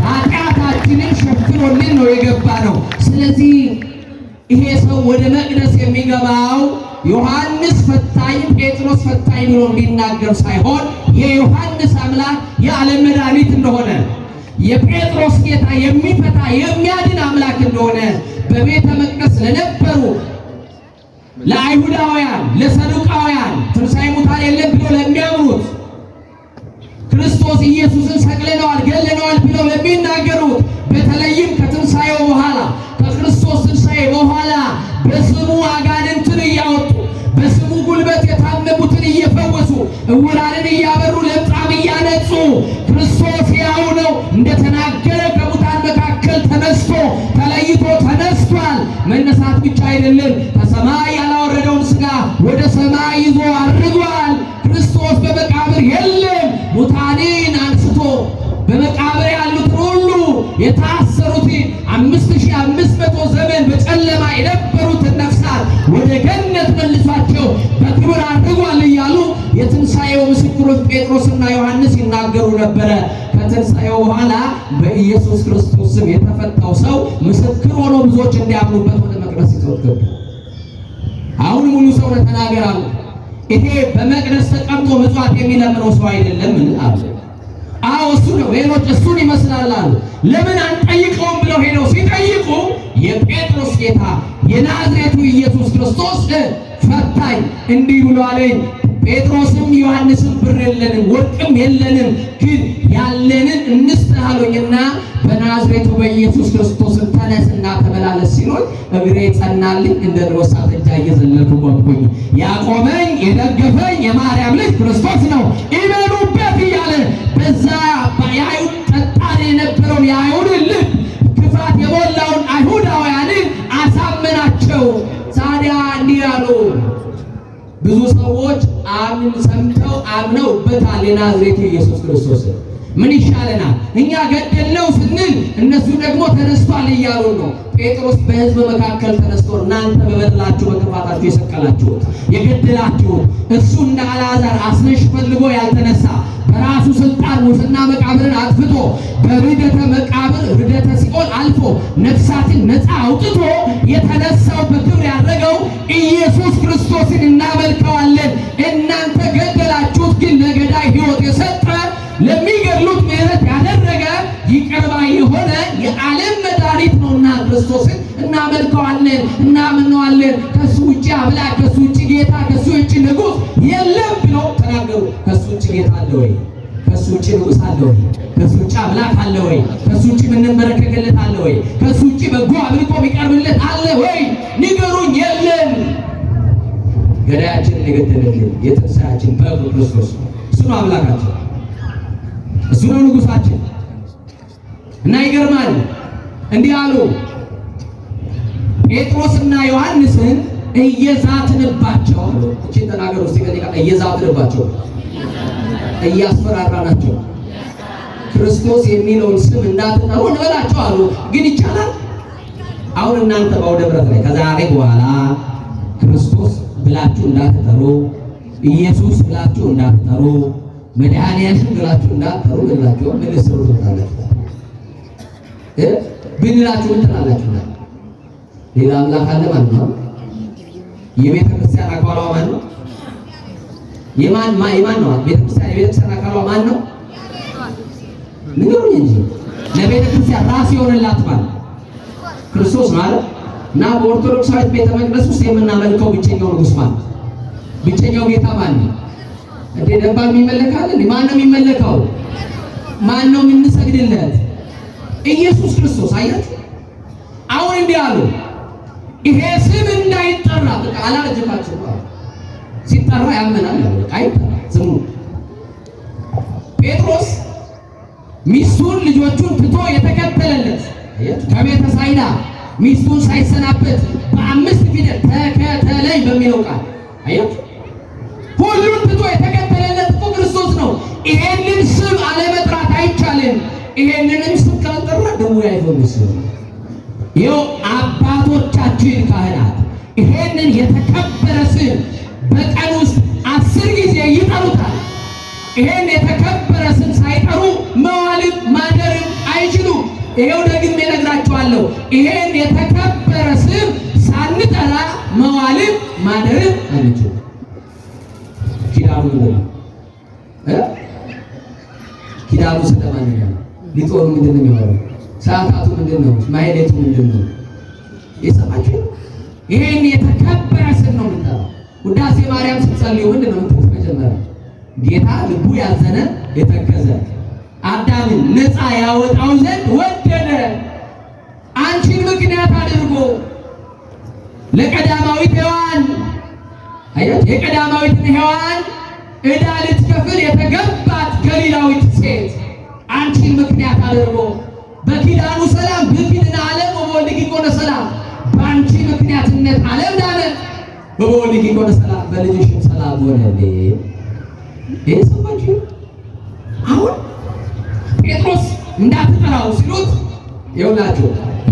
ኃጢአታችንን ሸፍኖልን ነው የገባ ነው። ስለዚህ ይሄ ሰው ወደ መቅደስ የሚገባው ዮሐንስ ፈታኝ ጴጥሮስ ፈታኝ ብሎ እንዲናገር ሳይሆን የዮሐንስ አምላክ የዓለም መድኃኒት እንደሆነ የጴጥሮስ ጌታ የሚፈታ የሚያድን አምላክ እንደሆነ በቤተ መቅደስ ለነበሩ ለአይሁዳውያን፣ ለሰዱቃውያን ትንሣኤ ሙታን የለም ብሎ ለሚያምኑት ክርስቶስ ኢየሱስን ሰቅለነዋል ገለነዋል ብለው ለሚናገሩት በተለይም ከትንሣኤው በኋላ ከክርስቶስ ትንሣኤ በኋላ በስሙ አጋንንትን እያወጡ በስሙ ጉልበት የታመሙትን እየፈወሱ እውራንን እያበሩ ለምጻም እያነጹ ክርስቶስ ሕያው ነው እንደተናገረ ከሙታን መካከል ተነስቶ ተለይቶ ተነስቷል። መነሳት ብቻ አይደለም፣ ከሰማይ ያላወረደውን ሥጋ ወደ ሰማይ ይዞ አርጓል። ክርስቶስ በመቃብር የለም፣ ሙታንን አንስቶ በመቃብር ያሉትን ሁሉ የታሰሩትን 5500 ዘመን በጨለማ የነበሩትን ነፍሳት ወደ ገነት መልሷቸው በክብር አድርጓል እያሉ የትንሣኤው ምስክሮች ጴጥሮስና ዮሐንስ ይናገሩ ነበረ። ከትንሣኤው በኋላ በኢየሱስ ክርስቶስ ስም የተፈታው ሰው ምስክር ሆኖ ብዙዎች እንዲያምኑበት ወደ መቅደስ ይዘውት ገቡ። አሁን ሙሉ ሰው ተናገራሉ። ይሄ በመቅደስ ተቀምጦ ምጽዋት የሚለምነው ሰው አይደለም አሉ። አዎ እሱ ነው፣ ሌሎች እሱን ይመስላል አሉ። ለምን አንጠይቀውም ብለው ሄደው ሲጠይቁ የጴጥሮስ ጌታ የናዝሬቱ ኢየሱስ ክርስቶስ ፈታኝ እንዲህ ብሎ አለኝ፣ ጴጥሮስም ዮሐንስም ብር የለንም ወርቅም የለንም፣ ግን ያለንን እንስጥህ አሉኝና በናዝሬቱ በኢየሱስ ክርስቶስ ተነስና ተመላለስ ሲሉኝ እግሬ ጸናልኝ፣ እንደ ድሮሳ ጥጃ እየዘለልኩ ቆምኩኝ። ያቆመኝ የደገፈኝ የማርያም ልጅ ክርስቶስ ነው ይበሉበት እያለ በዛ የአይሁድ ጠጣር የነበረውን የአይሁድን ልብ ክፋት የሞላውን አይሁዳውያንን አሳመናቸው። ታዲያ እንዲህ ያሉ ብዙ ሰዎች ሰምተው አምነውበታል የናዝሬቱ ኢየሱስ ክርስቶስ። ምን ይሻለናል? እኛ ገደልነው ስንል እነሱ ደግሞ ተነስቷል እያሉ ነው። ጴጥሮስ በሕዝብ መካከል ተነስቶ እናንተ በበደላችሁ በክፋታችሁ የሰቀላችሁት የገደላችሁት እሱ እንደ አልዓዛር አስነሽ ፈልጎ ያልተነሳ በራሱ ስልጣን ሙስና መቃብርን አጥፍቶ በርደተ መቃብር ርደተ ሲኦል አልፎ ነፍሳትን ነፃ አውጥቶ የተነሳው በክብር ያደረገው ኢየሱስ ክርስቶስን እናመልከዋለን። እናንተ ገደላችሁት፣ ግን ለገዳይ ሕይወት የሰጠ ለሚገድሉት ምሕረት ያደረገ ይቅር ባይ የሆነ የዓለም መድኃኒት ነውና ክርስቶስን እናመልከዋለን፣ እናምነዋለን። ከሱ ውጭ አምላክ፣ ከሱ ውጭ ጌታ፣ ከሱ ውጭ ንጉሥ የለም ብለው ተናገሩ። ከሱ ውጭ ጌታ አለ ወይ? ከሱ ውጭ ንጉሥ አለ ወይ? ከሱ ውጭ አምላክ አለ ወይ? ከሱ ውጭ የምንበረከክለት አለ ወይ? ከሱ ውጭ በጎ አምልኮ የሚቀርብለት አለ ወይ? ንገሩኝ። የለም። ገዳያችንን የገደለልን የትንሣኤያችን በኩር ክርስቶስ እሱ ነው አምላካችን፣ እሱ ነው ንጉሳችን። እና ይገርማል። እንዲህ አሉ ጴጥሮስና ዮሐንስን እየዛትንባቸው፣ እቺ ተናገሩ እስቲ ከዚህ ጋር እየዛትንባቸው፣ እያስፈራራናቸው ክርስቶስ የሚለውን ስም እንዳትጠሩ እንበላቸው አሉ። ግን ይቻላል? አሁን እናንተ በአውደ ምሕረት ላይ ከዛሬ በኋላ ክርስቶስ ብላችሁ እንዳትጠሩ፣ ኢየሱስ ብላችሁ እንዳትጠሩ፣ መድኃኒዓለም ብላችሁ እንዳትጠሩ ብላችሁ ምን ልትሰሩ ትሆናላችሁ? ብንላችሁ ምን ትላላችሁ? ሌላ አምላክ አለ ማለት ነው። የቤተ ክርስቲያን አካሏ ማን ነው? የማን ነው? ቤተ ክርስቲያን አካሏ ማን ነው? ንገሩኝ እንጂ ለቤተ ክርስቲያን ራስ የሆነላት ማለት ክርስቶስ ማለት እና በኦርቶዶክሳዊት ቤተ መቅደስ ውስጥ የምናመልከው ብቸኛው ንጉሥ ማለት ብቸኛው ጌታ ማን ነው? እንዴ ደባል የሚመለካል? ማን ነው የሚመለከው? ማን ነው የምንሰግድለት? ኢየሱስ ክርስቶስ። አያችሁ አሁን እንዲህ አሉ፣ ይሄ ስም እንዳይጠራ በቃ አላረጀካችሁ። ሲጠራ ያመናል በቃ አይጠራ ስሙ። ጴጥሮስ ሚስቱን ልጆቹን ትቶ የተከተለለት ከቤተ ሳይዳ ሚስቱን ሳይሰናበት በ5 ፊደል ተከተለኝ በሚለው ቃል አያችሁ ሁሉን ትቶ የተከተለለት እኮ ክርስቶስ ነው። ይሄንን ስም አለመጥራት አይቻልም። ይሄንንም ስም ካልጠራ ደሙ ያይፈውስ። ይኸው አባቶቻችን ካህናት ይሄንን የተከበረ ስም በቀን ውስጥ 10 ጊዜ ይጠሩታል። ይሄን የተከበረ ስም ሳይጠሩ መዋልም ማደርም አይችሉም። ይሄው ደግሜ እነግራችኋለሁ፣ ይሄን የተከበረ ስም ሳንጠራ መዋልም ማደርም አንችልም። ኪዳኑ ነው ኪዳኑ ስለማን ነው? ሊጦሩ ምንድን ነው የሚሆነው? ሰዓታቱ ምንድን ነው? ማህሌቱ ምንድን ነው? የሰማችሁ ይሄን የተከበረ ስም ነው የምንጠራው። ውዳሴ ማርያም ስትጸልዩ ምንድን ነው የምትሉት? መጀመሪያ ጌታ ልቡ ያዘነ የተከዘ አዳምን ነፃ ያወጣው ዘንድ ወደደ፣ አንቺን ምክንያት አድርጎ ለቀዳማዊት ሔዋን አያት የቀዳማዊትን ሔዋን ዕዳ ልትከፍል የተገባት ገሊላዊት ሴት አንቺን ምክንያት አድርጎ በኪዳኑ ሰላም ብኪድነ ዓለም ወበወልድኪ ኮነ ሰላም፣ በአንቺ ምክንያትነት ዓለም ዳነ፣ በወልድኪ ኮነ ሰላም፣ በልጅሽም ሰላም ሆነ። ይሄ ሰማችሁ? አሁን ጴጥሮስ እንዳትጠራው ሲሉት ይኸውላችሁ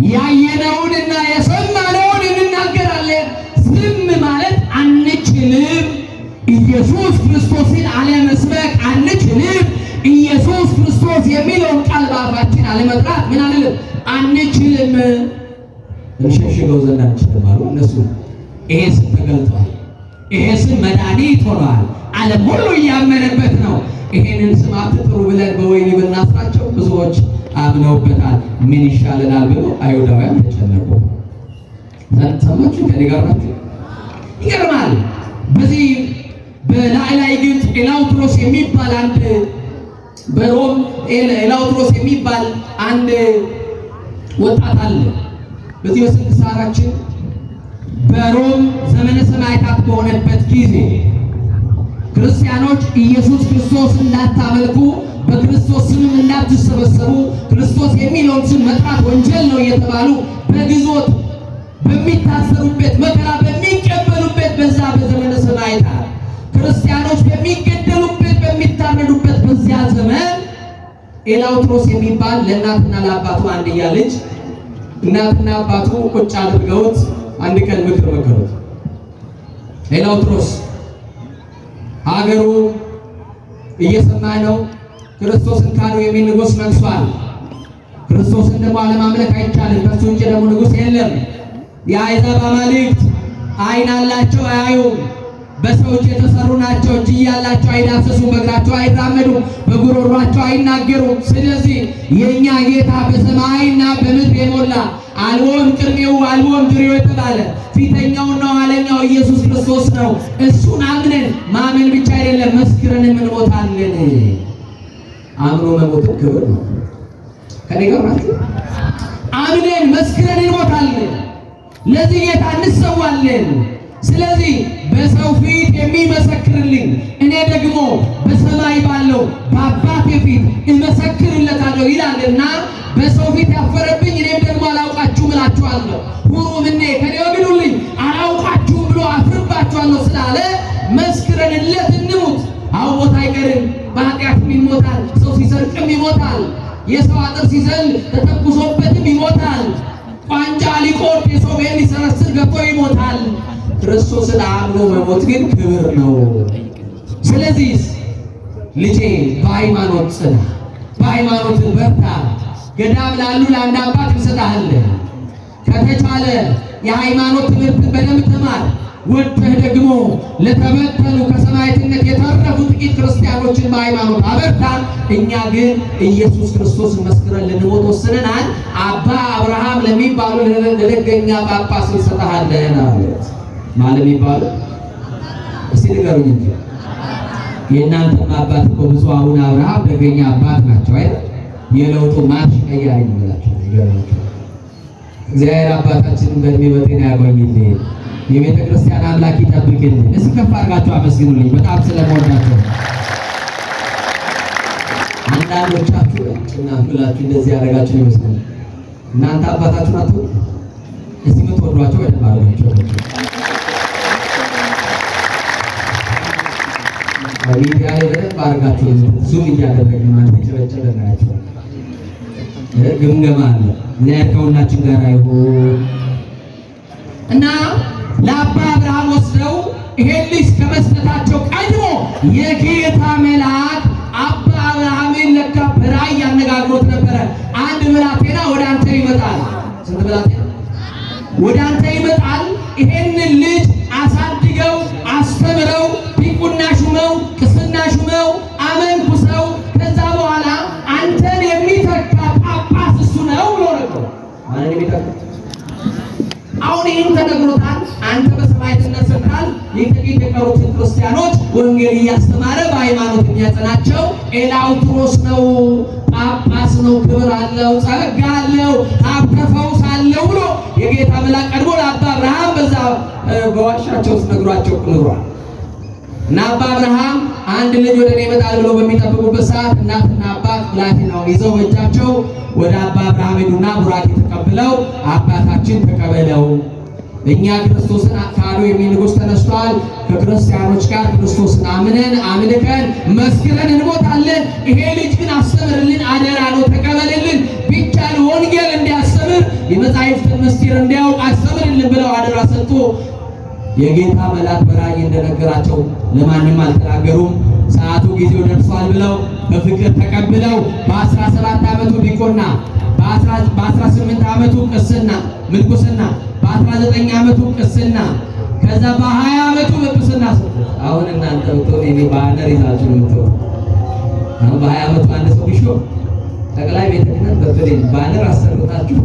ያየነውንና የሰማነውን እንናገራለን። ዝም ማለት አንችልም። ኢየሱስ ክርስቶስን አለመስበክ አንችልም። ኢየሱስ ክርስቶስ የሚለውን ቃል በአፋችን አለመጥራት ምን አንልም አንችልም። እንሸሽገው ዘንድ አንችልም አሉ እነሱ። ይሄ ስም ተገልጧል። ይሄ ስም መድኃኒት ሆኗል። ዓለም ሁሉ እያመነበት ነው። ይሄንን ስም አትጥሩ ብለን በወህኒ ብናስራቸው ብዙዎች አምነውበታል። ምን ይሻለናል ብሎ አይሁዳውያን ተጨነቁ። ሰማችሁ? ከኔ ጋር ናችሁ? ይገርማል። በዚህ በላዕላይ ግብፅ ኤላውትሮስ የሚባል አንድ በሮም ኤላውትሮስ የሚባል አንድ ወጣት አለ። በዚህ በስንክሳራችን በሮም ዘመነ ሰማዕታት በሆነበት ጊዜ ክርስቲያኖች ኢየሱስ ክርስቶስ እንዳታመልኩ፣ በክርስቶስ ስም እንዳትሰበሰቡ፣ ክርስቶስ የሚለውን ስም መጥራት ወንጀል ነው እየተባሉ በግዞት በሚታሰሩበት መከራ በሚቀበሉበት በዛ በዘመነ ሰማዕታት ክርስቲያኖች በሚገደሉበት በሚታረዱበት በዚያ ዘመን ኤላውትሮስ የሚባል ለእናትና ለአባቱ አንድያ ልጅ እናትና አባቱ ቁጭ አድርገውት አንድ ቀን ምክር መከሩት። ኤላውትሮስ ሀገሩ እየሰማ ነው፣ ክርስቶስን ካዱ የሚል ንጉሥ ነግሷል። ክርስቶስን ደግሞ አለማምለክ አይቻልም፣ ከሱ ውጭ ደግሞ ንጉሥ የለም። የአሕዛብ አማልክት ዓይን አላቸው አያዩም፣ በሰው እጅ የተሰሩ ናቸው፣ እጅ ያላቸው አይዳሰሱም፣ በእግራቸው አይራመዱም፣ በጉሮሯቸው አይናገሩም። ስለዚህ የእኛ ጌታ በሰማይና በምድር የሞላ አልቦም ቅድሜው አልቦም ድሬው የተባለ ፊተኛውና ኋለኛው ኢየሱስ ክርስቶስ ነው። እሱን አምነን ማመን ብቻ አይደለም መስክረን እንሞታለን። አምኖ መሞት ክብር ነው። ከኔ ጋር ናችሁ? አምነን መስክረን እንሞታለን። ለዚህ ጌታ እንሰዋለን። ስለዚህ በሰው ፊት የሚመሰክርልኝ እኔ ደግሞ በሰማይ ባለው በአባቴ ፊት እመሰክርለታለሁ ይላልና በሰው ፊት ያፈረብኝ እኔም ደግሞ አላውቃችሁም እላችኋለሁ። ሁሩም እኔ ከኔ ወግዱልኝ አላውቃችሁም ብሎ አፍርባችኋለሁ ስላለ መስክረንለት እንሙት። አሁን ሞት አይቀርም። በኃጢአትም ይሞታል። ሰው ሲሰርቅም ይሞታል። የሰው አጥር ሲዘል ተተኩሶበትም ይሞታል። ቋንጫ ሊቆርጥ የሰው ቤት ሊሰረስር ገብቶ ይሞታል። ክርስቶስን አምኖ መሞት ግን ክብር ነው። ስለዚህ ልጄ በሃይማኖት ጽና፣ በሃይማኖት በርታ፣ ገዳም ላሉ ለአንድ አባት እንሰጥሃለን። ከተቻለ የሃይማኖት ትምህርት በደንብ ተማር። ወጥተህ ደግሞ ለተበተኑ ከሰማዕትነት የተረፉ ጥቂት ክርስቲያኖችን በሃይማኖት አበርታ። እኛ ግን ኢየሱስ ክርስቶስ መስክረን ልንሞት ወስነናል። አባ አብርሃም ለሚባሉ ለደገኛ ጳጳስ እንሰጥሃለን አሉት። ማለት የሚባሉ እስቲ ንገሩኝ እንጂ የእናንተም አባት እኮ ብፁዕ አቡነ አብርሃም ደገኛ አባት ናቸው አይደል? የለውጡ ማርሽ ቀያሪ ነው። እግዚአብሔር አባታችንን በእድሜ በጤና ያቆይልን። የቤተ ክርስቲያን አምላክ ይጠብቅልን። እስኪ ከፍ አድርጋችሁ አመስግኑልኝ። በጣም ስለምወዳችሁ አንዳንዶቻችሁ እና ብላችሁ እንደዚህ ያደረጋችሁ ይመስላል። እናንተ አባታችሁ ናችሁ። እስኪ የምትወዷቸው በደንብ አድርጋችሁ ሚዲያ ላይ በደንብ አድርጋችሁ ዙም እያደረግን ማለት ተጨበጨበ ናቸው። ግምገማ አለ። እግዚአብሔር ከሁላችን ጋር ይሁን እና ለአባ አብርሃም ወስደው ይሄን ልጅ ከመስጠታቸው ቀድሞ የጌታ መልአክ አባ አብርሃምን ለካ በራእይ ያነጋግሮት ነበረ። አንድ ብላቴና ወደ አንተ ይመጣል። ስንት ብላቴና ወደ አንተ ይመጣል? ይሄንን ልጅ አሳድገው፣ አስተምረው፣ ዲቁና ሹመው፣ ቅስና ሹመው፣ አመንኩሰው ከዛ በኋላ አንተን የሚተካ ጳጳስ እሱ ነው ብሎ ነበር። ማንን የሚተካ? አሁን ይህን ተነግሮታል። አንተ በሰማዕትነት ስልጣን የጥቂት የቀሩትን ክርስቲያኖች ወንጌል እያስተማረ በሃይማኖት የሚያጸናቸው ኤላውትሮስ ነው፣ ጳጳስ ነው፣ ክብር አለው፣ ጸጋ አለው፣ ሀብተ ፈውስ አለው ብሎ የጌታ መልአክ ቀድሞ ለአባ አብርሃም በዛ በዋሻቸው ውስጥ ነግሯቸው ኑሯል። እና አባ አብርሃም አንድ ልጅ ወደ እኔ ይመጣል ብሎ በሚጠብቁበት ሰዓት እናትና አባት ብላቴናውን ይዘው በእጃቸው ወደ አባ አብርሃም ሄዱና ቡራኬ ተቀብለው አባታችን ተቀበለው፣ እኛ ክርስቶስን ካዱ የሚል ንጉሥ ተነስቷል። ከክርስቲያኖች ጋር ክርስቶስን አምነን አምልከን መስክረን እንሞታለን። ይሄ ልጅ ግን አስተምርልን፣ አደራ ነው፣ ተቀበልልን። ቢቻል ወንጌል እንዲያስተምር የመጻሕፍትን ምስጢር እንዲያውቅ አስተምርልን ብለው አደራ ሰጥቶ የጌታ መልአክ በራእይ እንደነገራቸው ለማንም አልተናገሩም። ሰዓቱ ጊዜው ደርሷል ብለው በፍቅር ተቀብለው በ17 ዓመቱ ዲቁና፣ በ18 ዓመቱ ቅስና ምንኩስና፣ በ19 ዓመቱ ቅስና፣ ከዛ በ20 ዓመቱ ጵጵስና ሰጡት። አሁን እናንተ ብትሆን እኔ ባነር ይዛችሁ የምትሆን አሁን በ20 ዓመቱ አንድ ሰው ቢሾ ጠቅላይ ቤተ ክህነት በተለይ ባነር አሰርታችሁ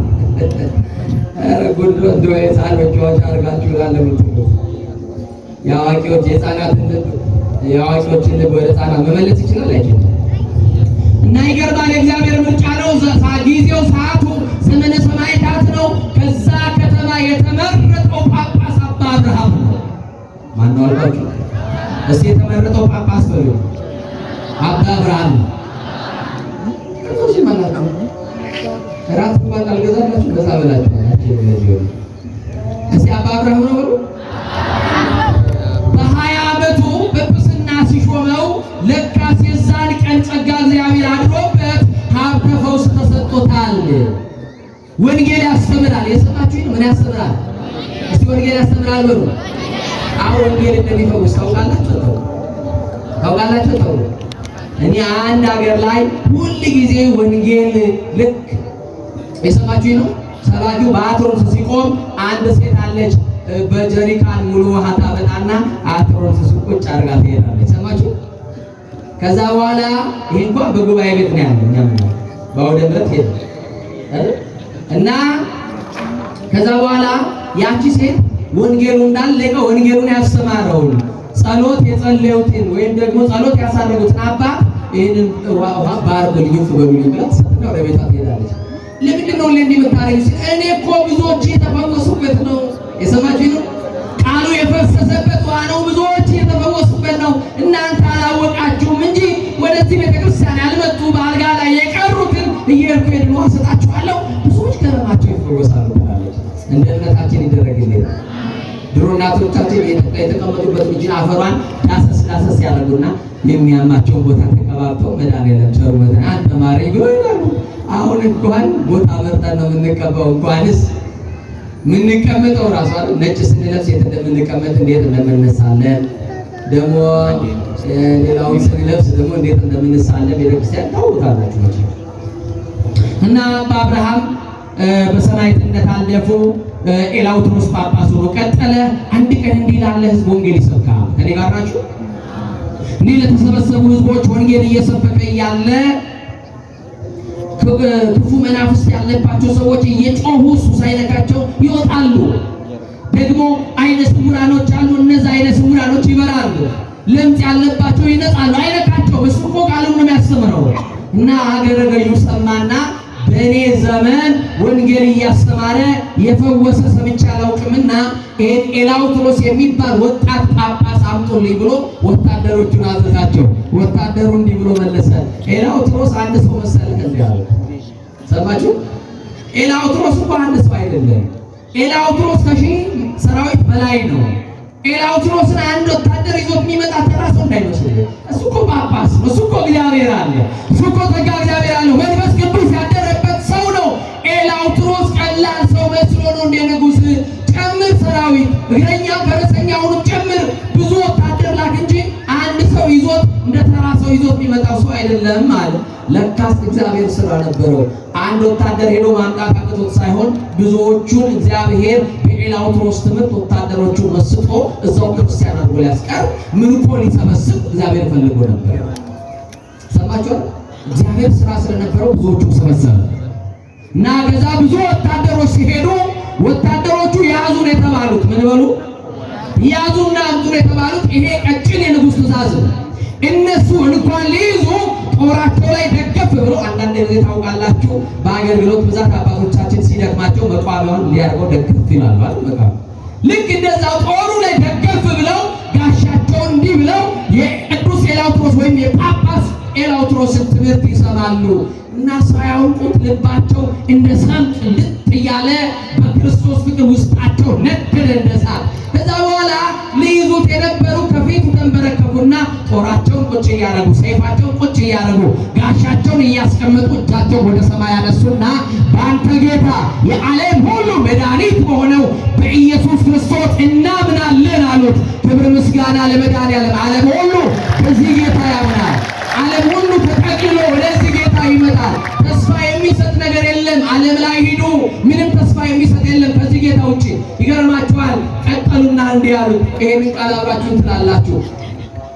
ጉድ ወንዶ የሕፃኖች ዋጫ አድርጋችሁ ላለምትሉ የአዋቂዎች የሕፃናትን ልብ የአዋቂዎችን ልብ ወደ ሕፃናት መመለስ ይችላል አይችልም? እና ይገርማል። የእግዚአብሔር ምርጫ ነው። ጊዜው ሰዓቱ ዘመነ ሰማዕታት ነው። ከዛ ከተማ የተመረጠው ጳጳስ አባ አብርሃም ነው። ማነው አልኳችሁ? እስኪ የተመረጠው ጳጳስ በሉ። አባ አብርሃም ከዚህ ማለት ነው። ራት እንኳን አልገዛላችሁ በዛ በላችሁ እስኪ አባ አብርሃም ነው በሉ። በ20 ዓመቱ ጵጵስና ሲሾመው ለካስ የዛን ቀን ጸጋ እግዚአብሔር አድሮበት ሀብተ ፈውስ ተሰጥቶታል። ወንጌል ያስተምራል። የሰማችሁኝ? ምን ያስተምራል? እስቲ ወንጌል ያስተምራል በሉ። አሁን ወንጌል እንደሚፈውስ ታውቃላችሁ? ታውቃላችሁ? እኔ አንድ ሀገር ላይ ሁል ጊዜ ወንጌል ልክ የሰማችሁኝ ነው። ሰባኪው በአትሮንስ ሲቆም አንድ ሴት አለች በጀሪካን ሙሉ ውሃ ታመጣና አትሮንስ ቁጭ አድርጋ ትሄዳለች። ሰማችሁ? ከዛ በኋላ ይሄ እንኳን በጉባኤ ቤት ነው ያለው። እኛ በአውደ ምሕረት ሄደ እና ከዛ በኋላ ያቺ ሴት ወንጌሉ እንዳለቀ ወንጌሉን ያስተማረውን ጸሎት የጸለዩትን ወይም ደግሞ ጸሎት ያሳረጉትን አባት ይሄንን ውሃ ባርኮ ልዩፍ በሚል ብላት ሰጥተው ወደ ቤቷ ትሄዳለች። ለምንድን ነው እንዲህ የምታረጊው? እኔ እኮ ብዙዎች የተፈወሱበት ነው። የሰማችሁኝ ነው? ቃሉ የፈሰሰበት ውሃ ነው። ብዙዎች የተፈወሱበት ነው። እናንተ አላወቃችሁም እንጂ ወደዚህ ቤተክርስቲያን ያልመጡ በአልጋ ላይ የቀሩትን እየሄድኩ ሄድን ውሃ ሰጣችኋለሁ፣ ብዙዎች ከረማቸው ይፈወሳሉ ትላለች። እንደ እምነታችን ይደረግልን። ድሮ እናቶቻችን የተቀመጡበት ልጅን አፈሯን ዳሰስ ያደርጉና የሚያማቸውን ቦታ ተቀባብተው መድኃኒዓለም ቸሩ መድኃኒዓለም አንተ ማረኝ ብሎ ይላሉ። አሁን እንኳን ቦታ መርጠን ነው የምንቀባው። እንኳንስ የምንቀመጠው ራሱ ነጭ ስንለብስ የት እንደምንቀመጥ እንዴት እንደምንነሳለን ደግሞ ሌላውን ስንለብስ ደግሞ እንዴት እንደምንሳለም ቤተክርስቲያን ታውቃላችሁ። እና በአብርሃም በሰማዕትነት አለፉ። ኤላውትሮስ ጳጳስ ሆኖ ቀጠለ። አንድ ቀን እንዲህ ላለ ህዝብ ወንጌል ይሰብካል። ከኔ ጋር ናችሁ? እንዲህ ለተሰበሰቡ ህዝቦች ወንጌል እየሰበከ እያለ ክፉ መናፍስት ያለባቸው ሰዎች እየጮሁ እሱ ሳይነካቸው ይወጣሉ። ደግሞ አይነ ስውራኖች አሉ። እነዛ አይነ ስውራኖች ይበራሉ። ለምጽ ያለባቸው ይነጻሉ። አይነካቸውም። እሱ እኮ ቃሉን ነው የሚያስተምረው። እና ሀገረ ገዢ ሰማና በእኔ ዘመን ወንጌል እያስተማረ የፈወሰ ሰምቼ አላውቅምና ይሄን ኤላውትሮስ የሚባል ወጣት ጳጳስ አምጡልኝ ብሎ ወታደሮቹን አዘዛቸው። ወታደሩ እንዲህ ብሎ መለሰ። ኤላውትሮስ አንድ ሰው መሰለህ እንዲያለ ሰማችሁ? ኤላውትሮስ እኮ አንድ ሰው አይደለም። ኤላውትሮስ ከሺህ ሰራዊት በላይ ነው። ኤላውትሮስን አንድ ወታደር ይዞት የሚመጣ ተራ ሰው እንዳይመስል። እሱ እኮ ጳጳስ ነው። እሱ እኮ እግዚአብሔር አለ። እሱ እኮ ጸጋ እግዚአብሔር አለ። መንፈስ ቅዱስ ያደረበት ሰው ነው። ኤላውትሮስ ቀላል ሰው መስሎ ነው እንደ ንጉሥ ጨምር ሰራዊት፣ እግረኛ ፈረሰኛውንም ጨምር፣ ብዙ ወታደር ላክ እንጂ አንድ ሰው ይዞት እንደ ተራ ሰው ይዞት የሚመጣው ሰው አይደለም አለ። ለካስ እግዚአብሔር ስራ ነበረው። አንድ ወታደር ሄዶ ማምጣት አቅቶት ሳይሆን ብዙዎቹን እግዚአብሔር በኤላውትሮስ ትምህርት ወታደሮቹን መስጦ እዛው ክርስቲያን አድርጎ ሊያስቀር ምርኮ ሊሰበስብ እግዚአብሔር ፈልጎ ነበር። ሰማችሁ? እግዚአብሔር ስራ ስለነበረው ብዙዎቹ ሰበሰበ እና ከዛ ብዙ ወታደሮች ሲሄዱ ወታደሮቹ ያዙን የተባሉት ምን በሉ ያዙና አምጡን የተባሉት ይሄ ቀጭን የንጉሥ ትእዛዝ ነው። እነሱ እንኳን ሊይዙ ጦራቸው ላይ ደገፍ ብሎ አንዳንድ ጊዜ ታውቃላችሁ፣ በአገልግሎት ብዛት አባቶቻችን ሲደክማቸው መቋሚያውን ሊያርገው ደገፍ ይላሉ አይደል? በቃ ልክ እንደዛው ጦሩ ላይ ደገፍ ብለው ጋሻቸውን እንዲህ ብለው የቅዱስ ኤላውትሮስ ወይም የጳጳስ ኤላውትሮስን ትምህርት ይሰማሉ እና ሳያውቁት ልባቸው እንደ ሰም ልጥ እያለ በክርስቶስ ፍቅር ውስጣቸው ነደደ እንደ እሳት። ከዛ በኋላ ሊይዙት የነበሩ ከፊቱ ተንበረከኩና ጦራቸውን ቁጭ እያደረጉ ሰይፋቸውን ቁጭ እያደረጉ ጋሻቸውን እያስቀመጡ እጃቸውን ወደ ሰማይ ያነሱና በአንተ ጌታ የዓለም ሁሉ መድኃኒት በሆነው በኢየሱስ ክርስቶስ እናምናለን አሉት። ክብር ምስጋና ለመድኃኒዓለም። ዓለም ሁሉ በዚህ ጌታ ያምናል። ዓለም ሁሉ ተጠቅልሎ ወደዚህ ጌታ ይመጣል። ተስፋ የሚሰጥ ነገር የለም። ዓለም ላይ ሂዱ፣ ምንም ተስፋ የሚሰጥ የለም ከዚህ ጌታ ውጪ። ይገርማችኋል። ቀጠሉና እንዲህ አሉ። ይሄንን ቃል አብራችሁን ትላላችሁ።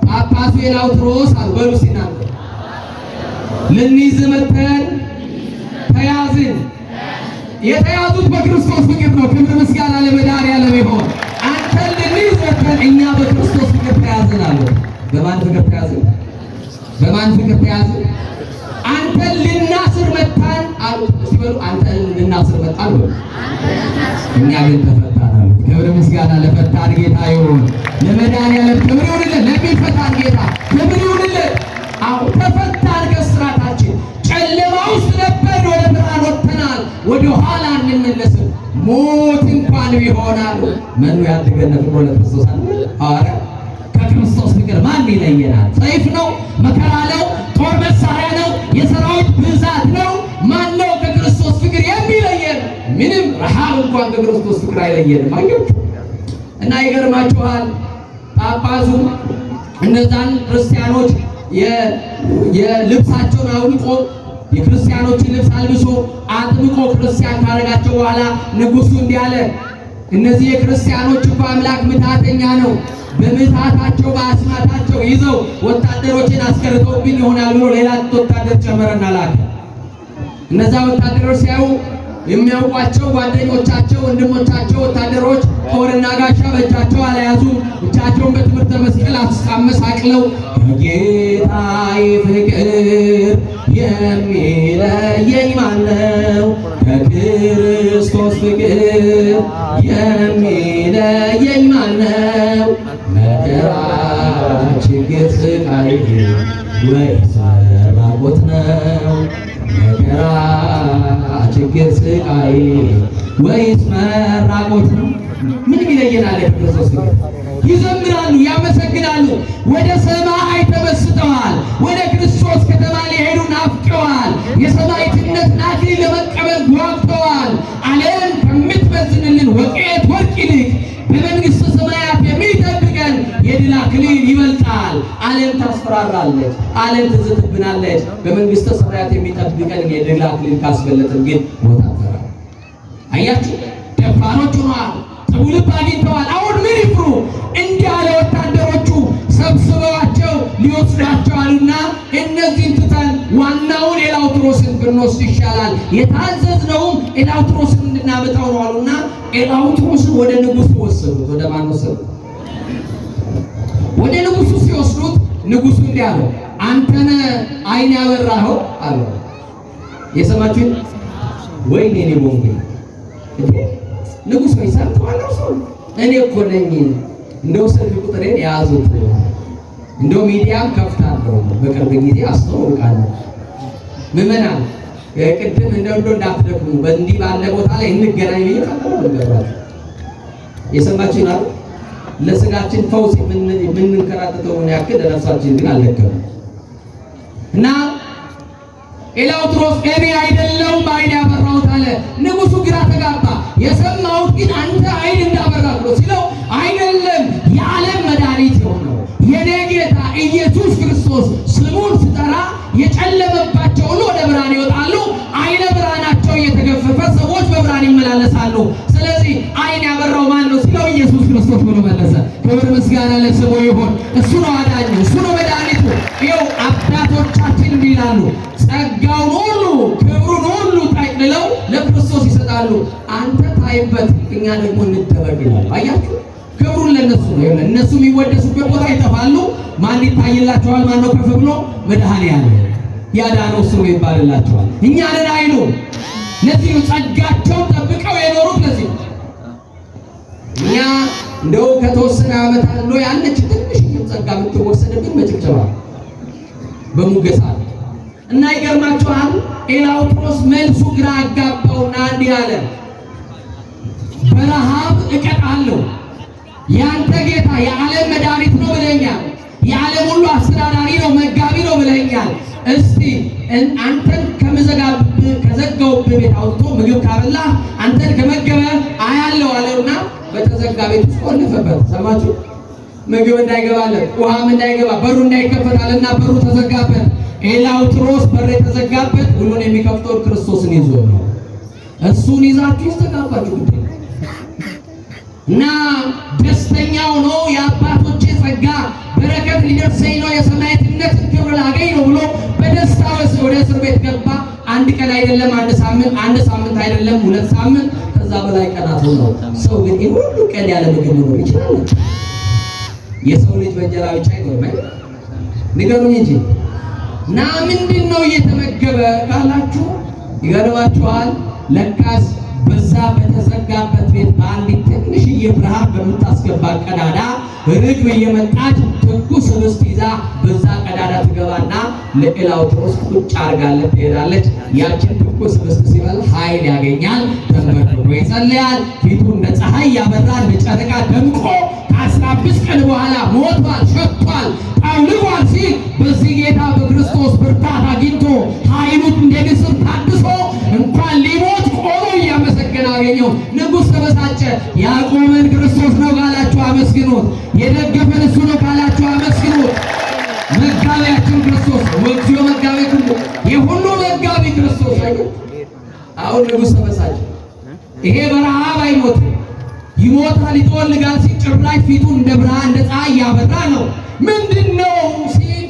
ጳጳሱ ኤላውትሮስ አሉ። በሉ ሲናገሩ ልንይዝ መተን ተያዝን። የተያዙት በክርስቶስ ፍቅር ነው። ክብር ምስጋና ለመድኃኒዓለም ይሁን። አንተን ልንይዝ መተን እኛ በክርስቶስ ፍቅር ተያዝን አሉ። በማን ፍቅር ተያዝን? በማን ፍቅር ተያዝን? አንተን ልናስር መጣን አሉ። ሲበሉ አንተን ልናስር መጣን አሉ። እኛ ግን ተፈታን አሉ። ክብር ምስጋና ለፈታን ጌታ ይሁን። ለመድኃኒዓለም ክብር ይሁንልን። ለሚፈታን ጌታ ክብር ይሁንልን። አሁን ተፈታን ከእስራታችን። ጨለማ ውስጥ ነበር፣ ወደ ብርሃን ወጥተናል። ወደ ኋላ እንመለስም። ሞት እንኳን ቢሆን አሉ መኑ ያድገነት ብሎ ለክርስቶስ አለ። አረ ከክርስቶስ ፍቅር ማን ይለየናል? ሰይፍ ነው? መከራ ነው? ጦር መሳሪያ ነው? የሰራዊት ብዛት ነው? ማን ነው ከክርስቶስ ፍቅር የሚለየን? ምንም ረሃብ እንኳን ከክርስቶስ ፍቅር አይለየንም። አየሁ እና ይገርማችኋል። ጳጳሱ እነዛን ክርስቲያኖች የልብሳቸውን አውልቆ የክርስቲያኖችን ልብስ አልብሶ አጥምቆ ክርስቲያን ካረጋቸው በኋላ ንጉሡ እንዲህ አለ፣ እነዚህ የክርስቲያኖች እኮ አምላክ ምትሃተኛ ነው። በምትሃታቸው በአስማታቸው ይዘው ወታደሮችን አስቀርተውብኝ ይሆናል ብሎ ሌላ ወታደር ጨመረና ላከ። እነዛ ወታደሮች ሲያዩ የሚያውቋቸው ጓደኞቻቸው፣ ወንድሞቻቸው ወታደሮች ጦርና ጋሻ በእጃቸው አልያዙም። እጃቸውን በትምህርተ መስቀል አመሳቅለው ከጌታዬ ፍቅር የሚለየኝ ማነው? ከክርስቶስ ፍቅር የሚለየኝ ማነው? መከራ ችግር ስቃይ ወይስ ራቆት ነው? መከራ ችግር ስቃይ ወይስ መራቆት ነው? ምን ይለየናል? የክርስቶስ ፍቅር። ይዘምራሉ፣ ያመሰግናሉ፣ ወደ ሰማይ ተመስጠዋል። ወደ ክርስቶስ ከተማ ሊሄዱ ናፍቀዋል። የሰማዕትነትን አክሊል ለመቀበል ጓጉተዋል። ዓለም ከምትመዝንልን ወቄት ወርቅ ይልቅ በመንግሥተ ሰማያት የሚጠብቀን የድል አክሊል ይበልጣል። ዓለም ታስፈራራለች፣ ዓለም ትዝትብናለች። በመንግስተ ሰማያት የሚጠብቀን የድል አክሊል ካስበለጥን ግን ሞት አንፈራ። አያችሁ፣ ደፋሮች ሆነዋል፣ ጥቡ ልብ አግኝተዋል። አሁን ምን ይፍሩ? እንዲህ አለ ወታደሮቹ ሰብስበዋቸው ሊወስዷቸው አሉና እነዚህን ትተን ዋናውን ኤላውትሮስን ብንወስድ ይሻላል፣ የታዘዝነውም ኤላውትሮስን እንድናመጣው ነው አሉና ኤላውትሮስን ወደ ንጉሱ ወሰዱት። ወደ ማን ወሰዱት? ወደ ንጉሱ ሲወስዱት ንጉሱ እንዲህ አለው፣ አንተነ አይን ያበራኸው አለ። የሰማችሁኝ? ወይኔ እኔ ቦንግ ንጉሥ ወይ ሰምተዋል። ሰው እኔ እኮ ነኝ። እንደው ስልክ ቁጥሬን የያዙት እንደው ሚዲያም ከፍታለሁ፣ በቅርብ ጊዜ አስተዋውቃለሁ። ምዕመናን ቅድም እንደው እንዳትደክሙ በእንዲህ ባለ ቦታ ላይ እንገናኝ ብዬ ቀጥሎ የሰማችሁ ይላል። ለስጋችን ፈውስ የምንከራተተውን ያክል ለነፍሳችን ግን አልደከመም እና ኤላውትሮስ እኔ አይደለሁም አይን ያበራሁት አለ። ንጉሱ ግራ ተጋባ። የሰማሁት ግን አንተ አይን እንዳበራህ ብሎ ሲለው አይደለም፣ የዓለም መድኃኒት የሆነው የኔ ጌታ ኢየሱስ ክርስቶስ ስሙን ስጠራ የጨለመባቸው ሁሉ ወደ ብርሃን ይወጣሉ፣ አይነ ብርሃናቸው እየተገፈፈ ሰዎች በብርሃን ይመላለሳሉ። ስለዚህ አይን ያበራው ማን ነው ሲለው ኢየሱስ ክርስቶስ ብሎ መለሰ። ክብር ምስጋና ለስሙ ይሁን። እሱ ነው አዳኙ፣ እሱ ነው መድኃኒቱ። ይኸው አባቶቻችን ይላሉ ጸጋውን ሁሉ ክብሩን ሁሉ ጠቅልለው ለክርስቶስ ይሰጣሉ። አንተ ታይበት፣ እኛ ደግሞ እንደበቅ ይላሉ። አያችሁ፣ ክብሩን ለነሱ ነው። እነሱ የሚወደሱበት ቦታ ይጠፋሉ። ማን ይታይላቸዋል? ማን ነው ከፍ ብሎ? መድኃኒዓለም ያዳነው እሱ ይባልላቸዋል። እኛ ነን አይኑ። ለዚህ ነው ጸጋቸውን ጠብቀው የኖሩት። ለዚህ እኛ እንደው ከተወሰነ ዓመታት ነው ያለች ትንሽ ጸጋ የምትወሰድብን በጭብጨባ በሙገሳ እና ይገርማችኋል። ኤላውትሮስ መልሱ ግራ አጋባውና እንዲህ አለ፣ በረሃብ እቀጣለሁ። ያንተ ጌታ የዓለም መድኃኒት ነው ብለኛል። የዓለም ሁሉ አስተዳዳሪ ነው፣ መጋቢ ነው ብለኛል። እስቲ አንተን ከዘጋውብህ ቤት አውጥቶ ምግብ ካበላ አንተን ከመገበ አያለው አለውና በተዘጋ ቤት ውስጥ ቆለፈበት። ሰማችሁ? ምግብ እንዳይገባለት ውሃም እንዳይገባ በሩ እንዳይከፈታልና በሩ ተዘጋበት። ኤላውትሮስ በር የተዘጋበት ሁሉን የሚከፍተው ክርስቶስን ይዞ ነው። እሱን ይዛችሁ ይስተጋባችሁ ጉዳይ እና ደስተኛው ነው። የአባቶቼ ጸጋ በረከት ሊደርሰኝ ነው፣ የሰማዕትነት ክብር ላገኝ ነው ብሎ በደስታ ወደ እስር ቤት ገባ። አንድ ቀን አይደለም፣ አንድ ሳምንት አይደለም፣ 2 ሳምንት ከዛ በላይ ቀናት ነው። ሰው ግን ሁሉ ቀን ያለ ምግብ መኖር ይችላል? የሰው ልጅ በእንጀራ ብቻ አይኖርም አይደል? ንገሩኝ እንጂ እና ምንድን ነው እየተመገበ ካላችሁ ይገርማችኋል። ለካስ በዛ በተዘጋበት ቤት በአንዲት ትንሽዬ ብርሃን በምታስገባ ቀዳዳ ርግብ እየመጣች ትኩስ ህብስት ይዛ በዛ ቀዳዳ ትገባና ለኤላውትሮስ ቁጭ አድርጋለት ትሄዳለች። ያችን ትኩስ ህብስት ሲበላ ኃይል ያገኛል። ተንበርክኮ ይጸልያል። ፊቱ እንደ ፀሐይ ያበራል፣ እንደ ጨረቃ ደምቆ ከ15 ቀን በኋላ ሞቷል፣ ሸቷል፣ ጠውልጓል ሲል በዚህ ጌታ በክርስቶስ ብርታት አግኝቶ ኃይሉት እንደ ንስር ታድሶ እንኳን ሊሞት ቆሞ እያመሰገነ አገኘው። ንጉሥ ተበሳጨ። ያቆመን ክርስቶስ ነው ካላችሁ አመስግኑት። የደገፈን እሱ ነው ካላችሁ አመስግኑት። መጋቢያችን ክርስቶስ ነው። ወግዚኦ መጋቢ ሁሉ የሁሉ መጋቢ ክርስቶስ አይደል? አሁን ንጉሥ ተበሳጨ። ይሄ በረሃብ አይሞትም፣ ይሞታል፣ ይጠወልጋል ሲል ጭራሽ ፊቱ እንደ ብርሃን እንደ ፀሐይ ያበራ ነው። ምንድነው ሲል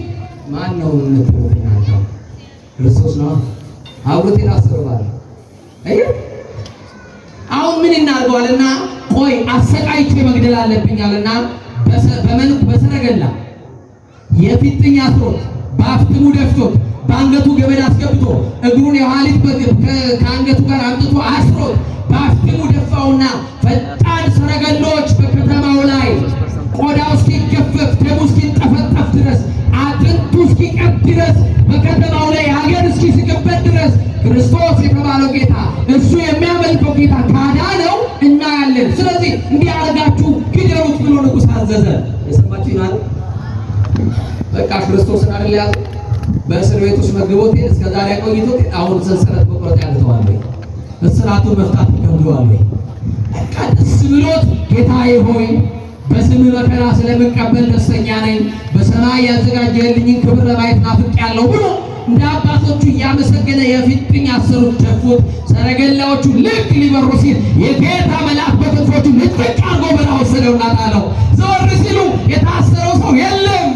ማን ነው እንትናቸው? ክርስቶስ ነው። አብሮቴን አስረባል። አይ አሁን ምን እናርገዋልና ቆይ አሰቃይቼ መግደል አለብኛልና በሰረገላ የፊጥኝ አስሮት በአፍጥሙ ደፍቶት በአንገቱ ገመድ አስገብቶ እግሩን የኋሊት ከአንገቱ ጋር አምጥቶ አስሮት በአፍጥሙ ደፋውና ፈጣን ሰረገሎች በከተማው ላይ ቆዳው እስኪገፈፍ ደሙ እስኪጠፈጠፍ ድረስ አጥንቱ እስኪቀር ድረስ በከተማው ላይ ሀገር እስኪስቅበት ድረስ ክርስቶስ የተባለው ጌታ እሱ የሚያመልከው ጌታ ካዳነው እናያለን። ስለዚህ እንዲህ አድርጋችሁ ግደሉት ብሎ ንጉሥ አዘዘ። የሰማችሁ ይናል። በቃ ክርስቶስን አይደል ያዘ። በእስር ቤት ውስጥ መግቦት እስከ ዛሬ ቆይቶት አሁን ሰንሰለት መቁረጥ ያቅተዋል ወይ? እስራቱን መፍታት ይከብደዋል ወይ? በቃ ደስ ብሎት ጌታዬ ሆይ በስም መከራ ስለምቀበል ደስተኛ ነኝ፣ በሰማይ ያዘጋጀልኝን ክብር ለማየት ናፍቄያለሁ ብሎ እንደ አባቶቹ እያመሰገነ የፊጥኝ አሰሩት፣ ደፉት። ሰረገላዎቹ ልክ ሊበሩ ሲል የጌታ መልአክ በክንፎቹ ልጥቅ አድርጎ በላ ወሰደውና ጣለው። ዘወር ሲሉ የታሰረው ሰው የለም።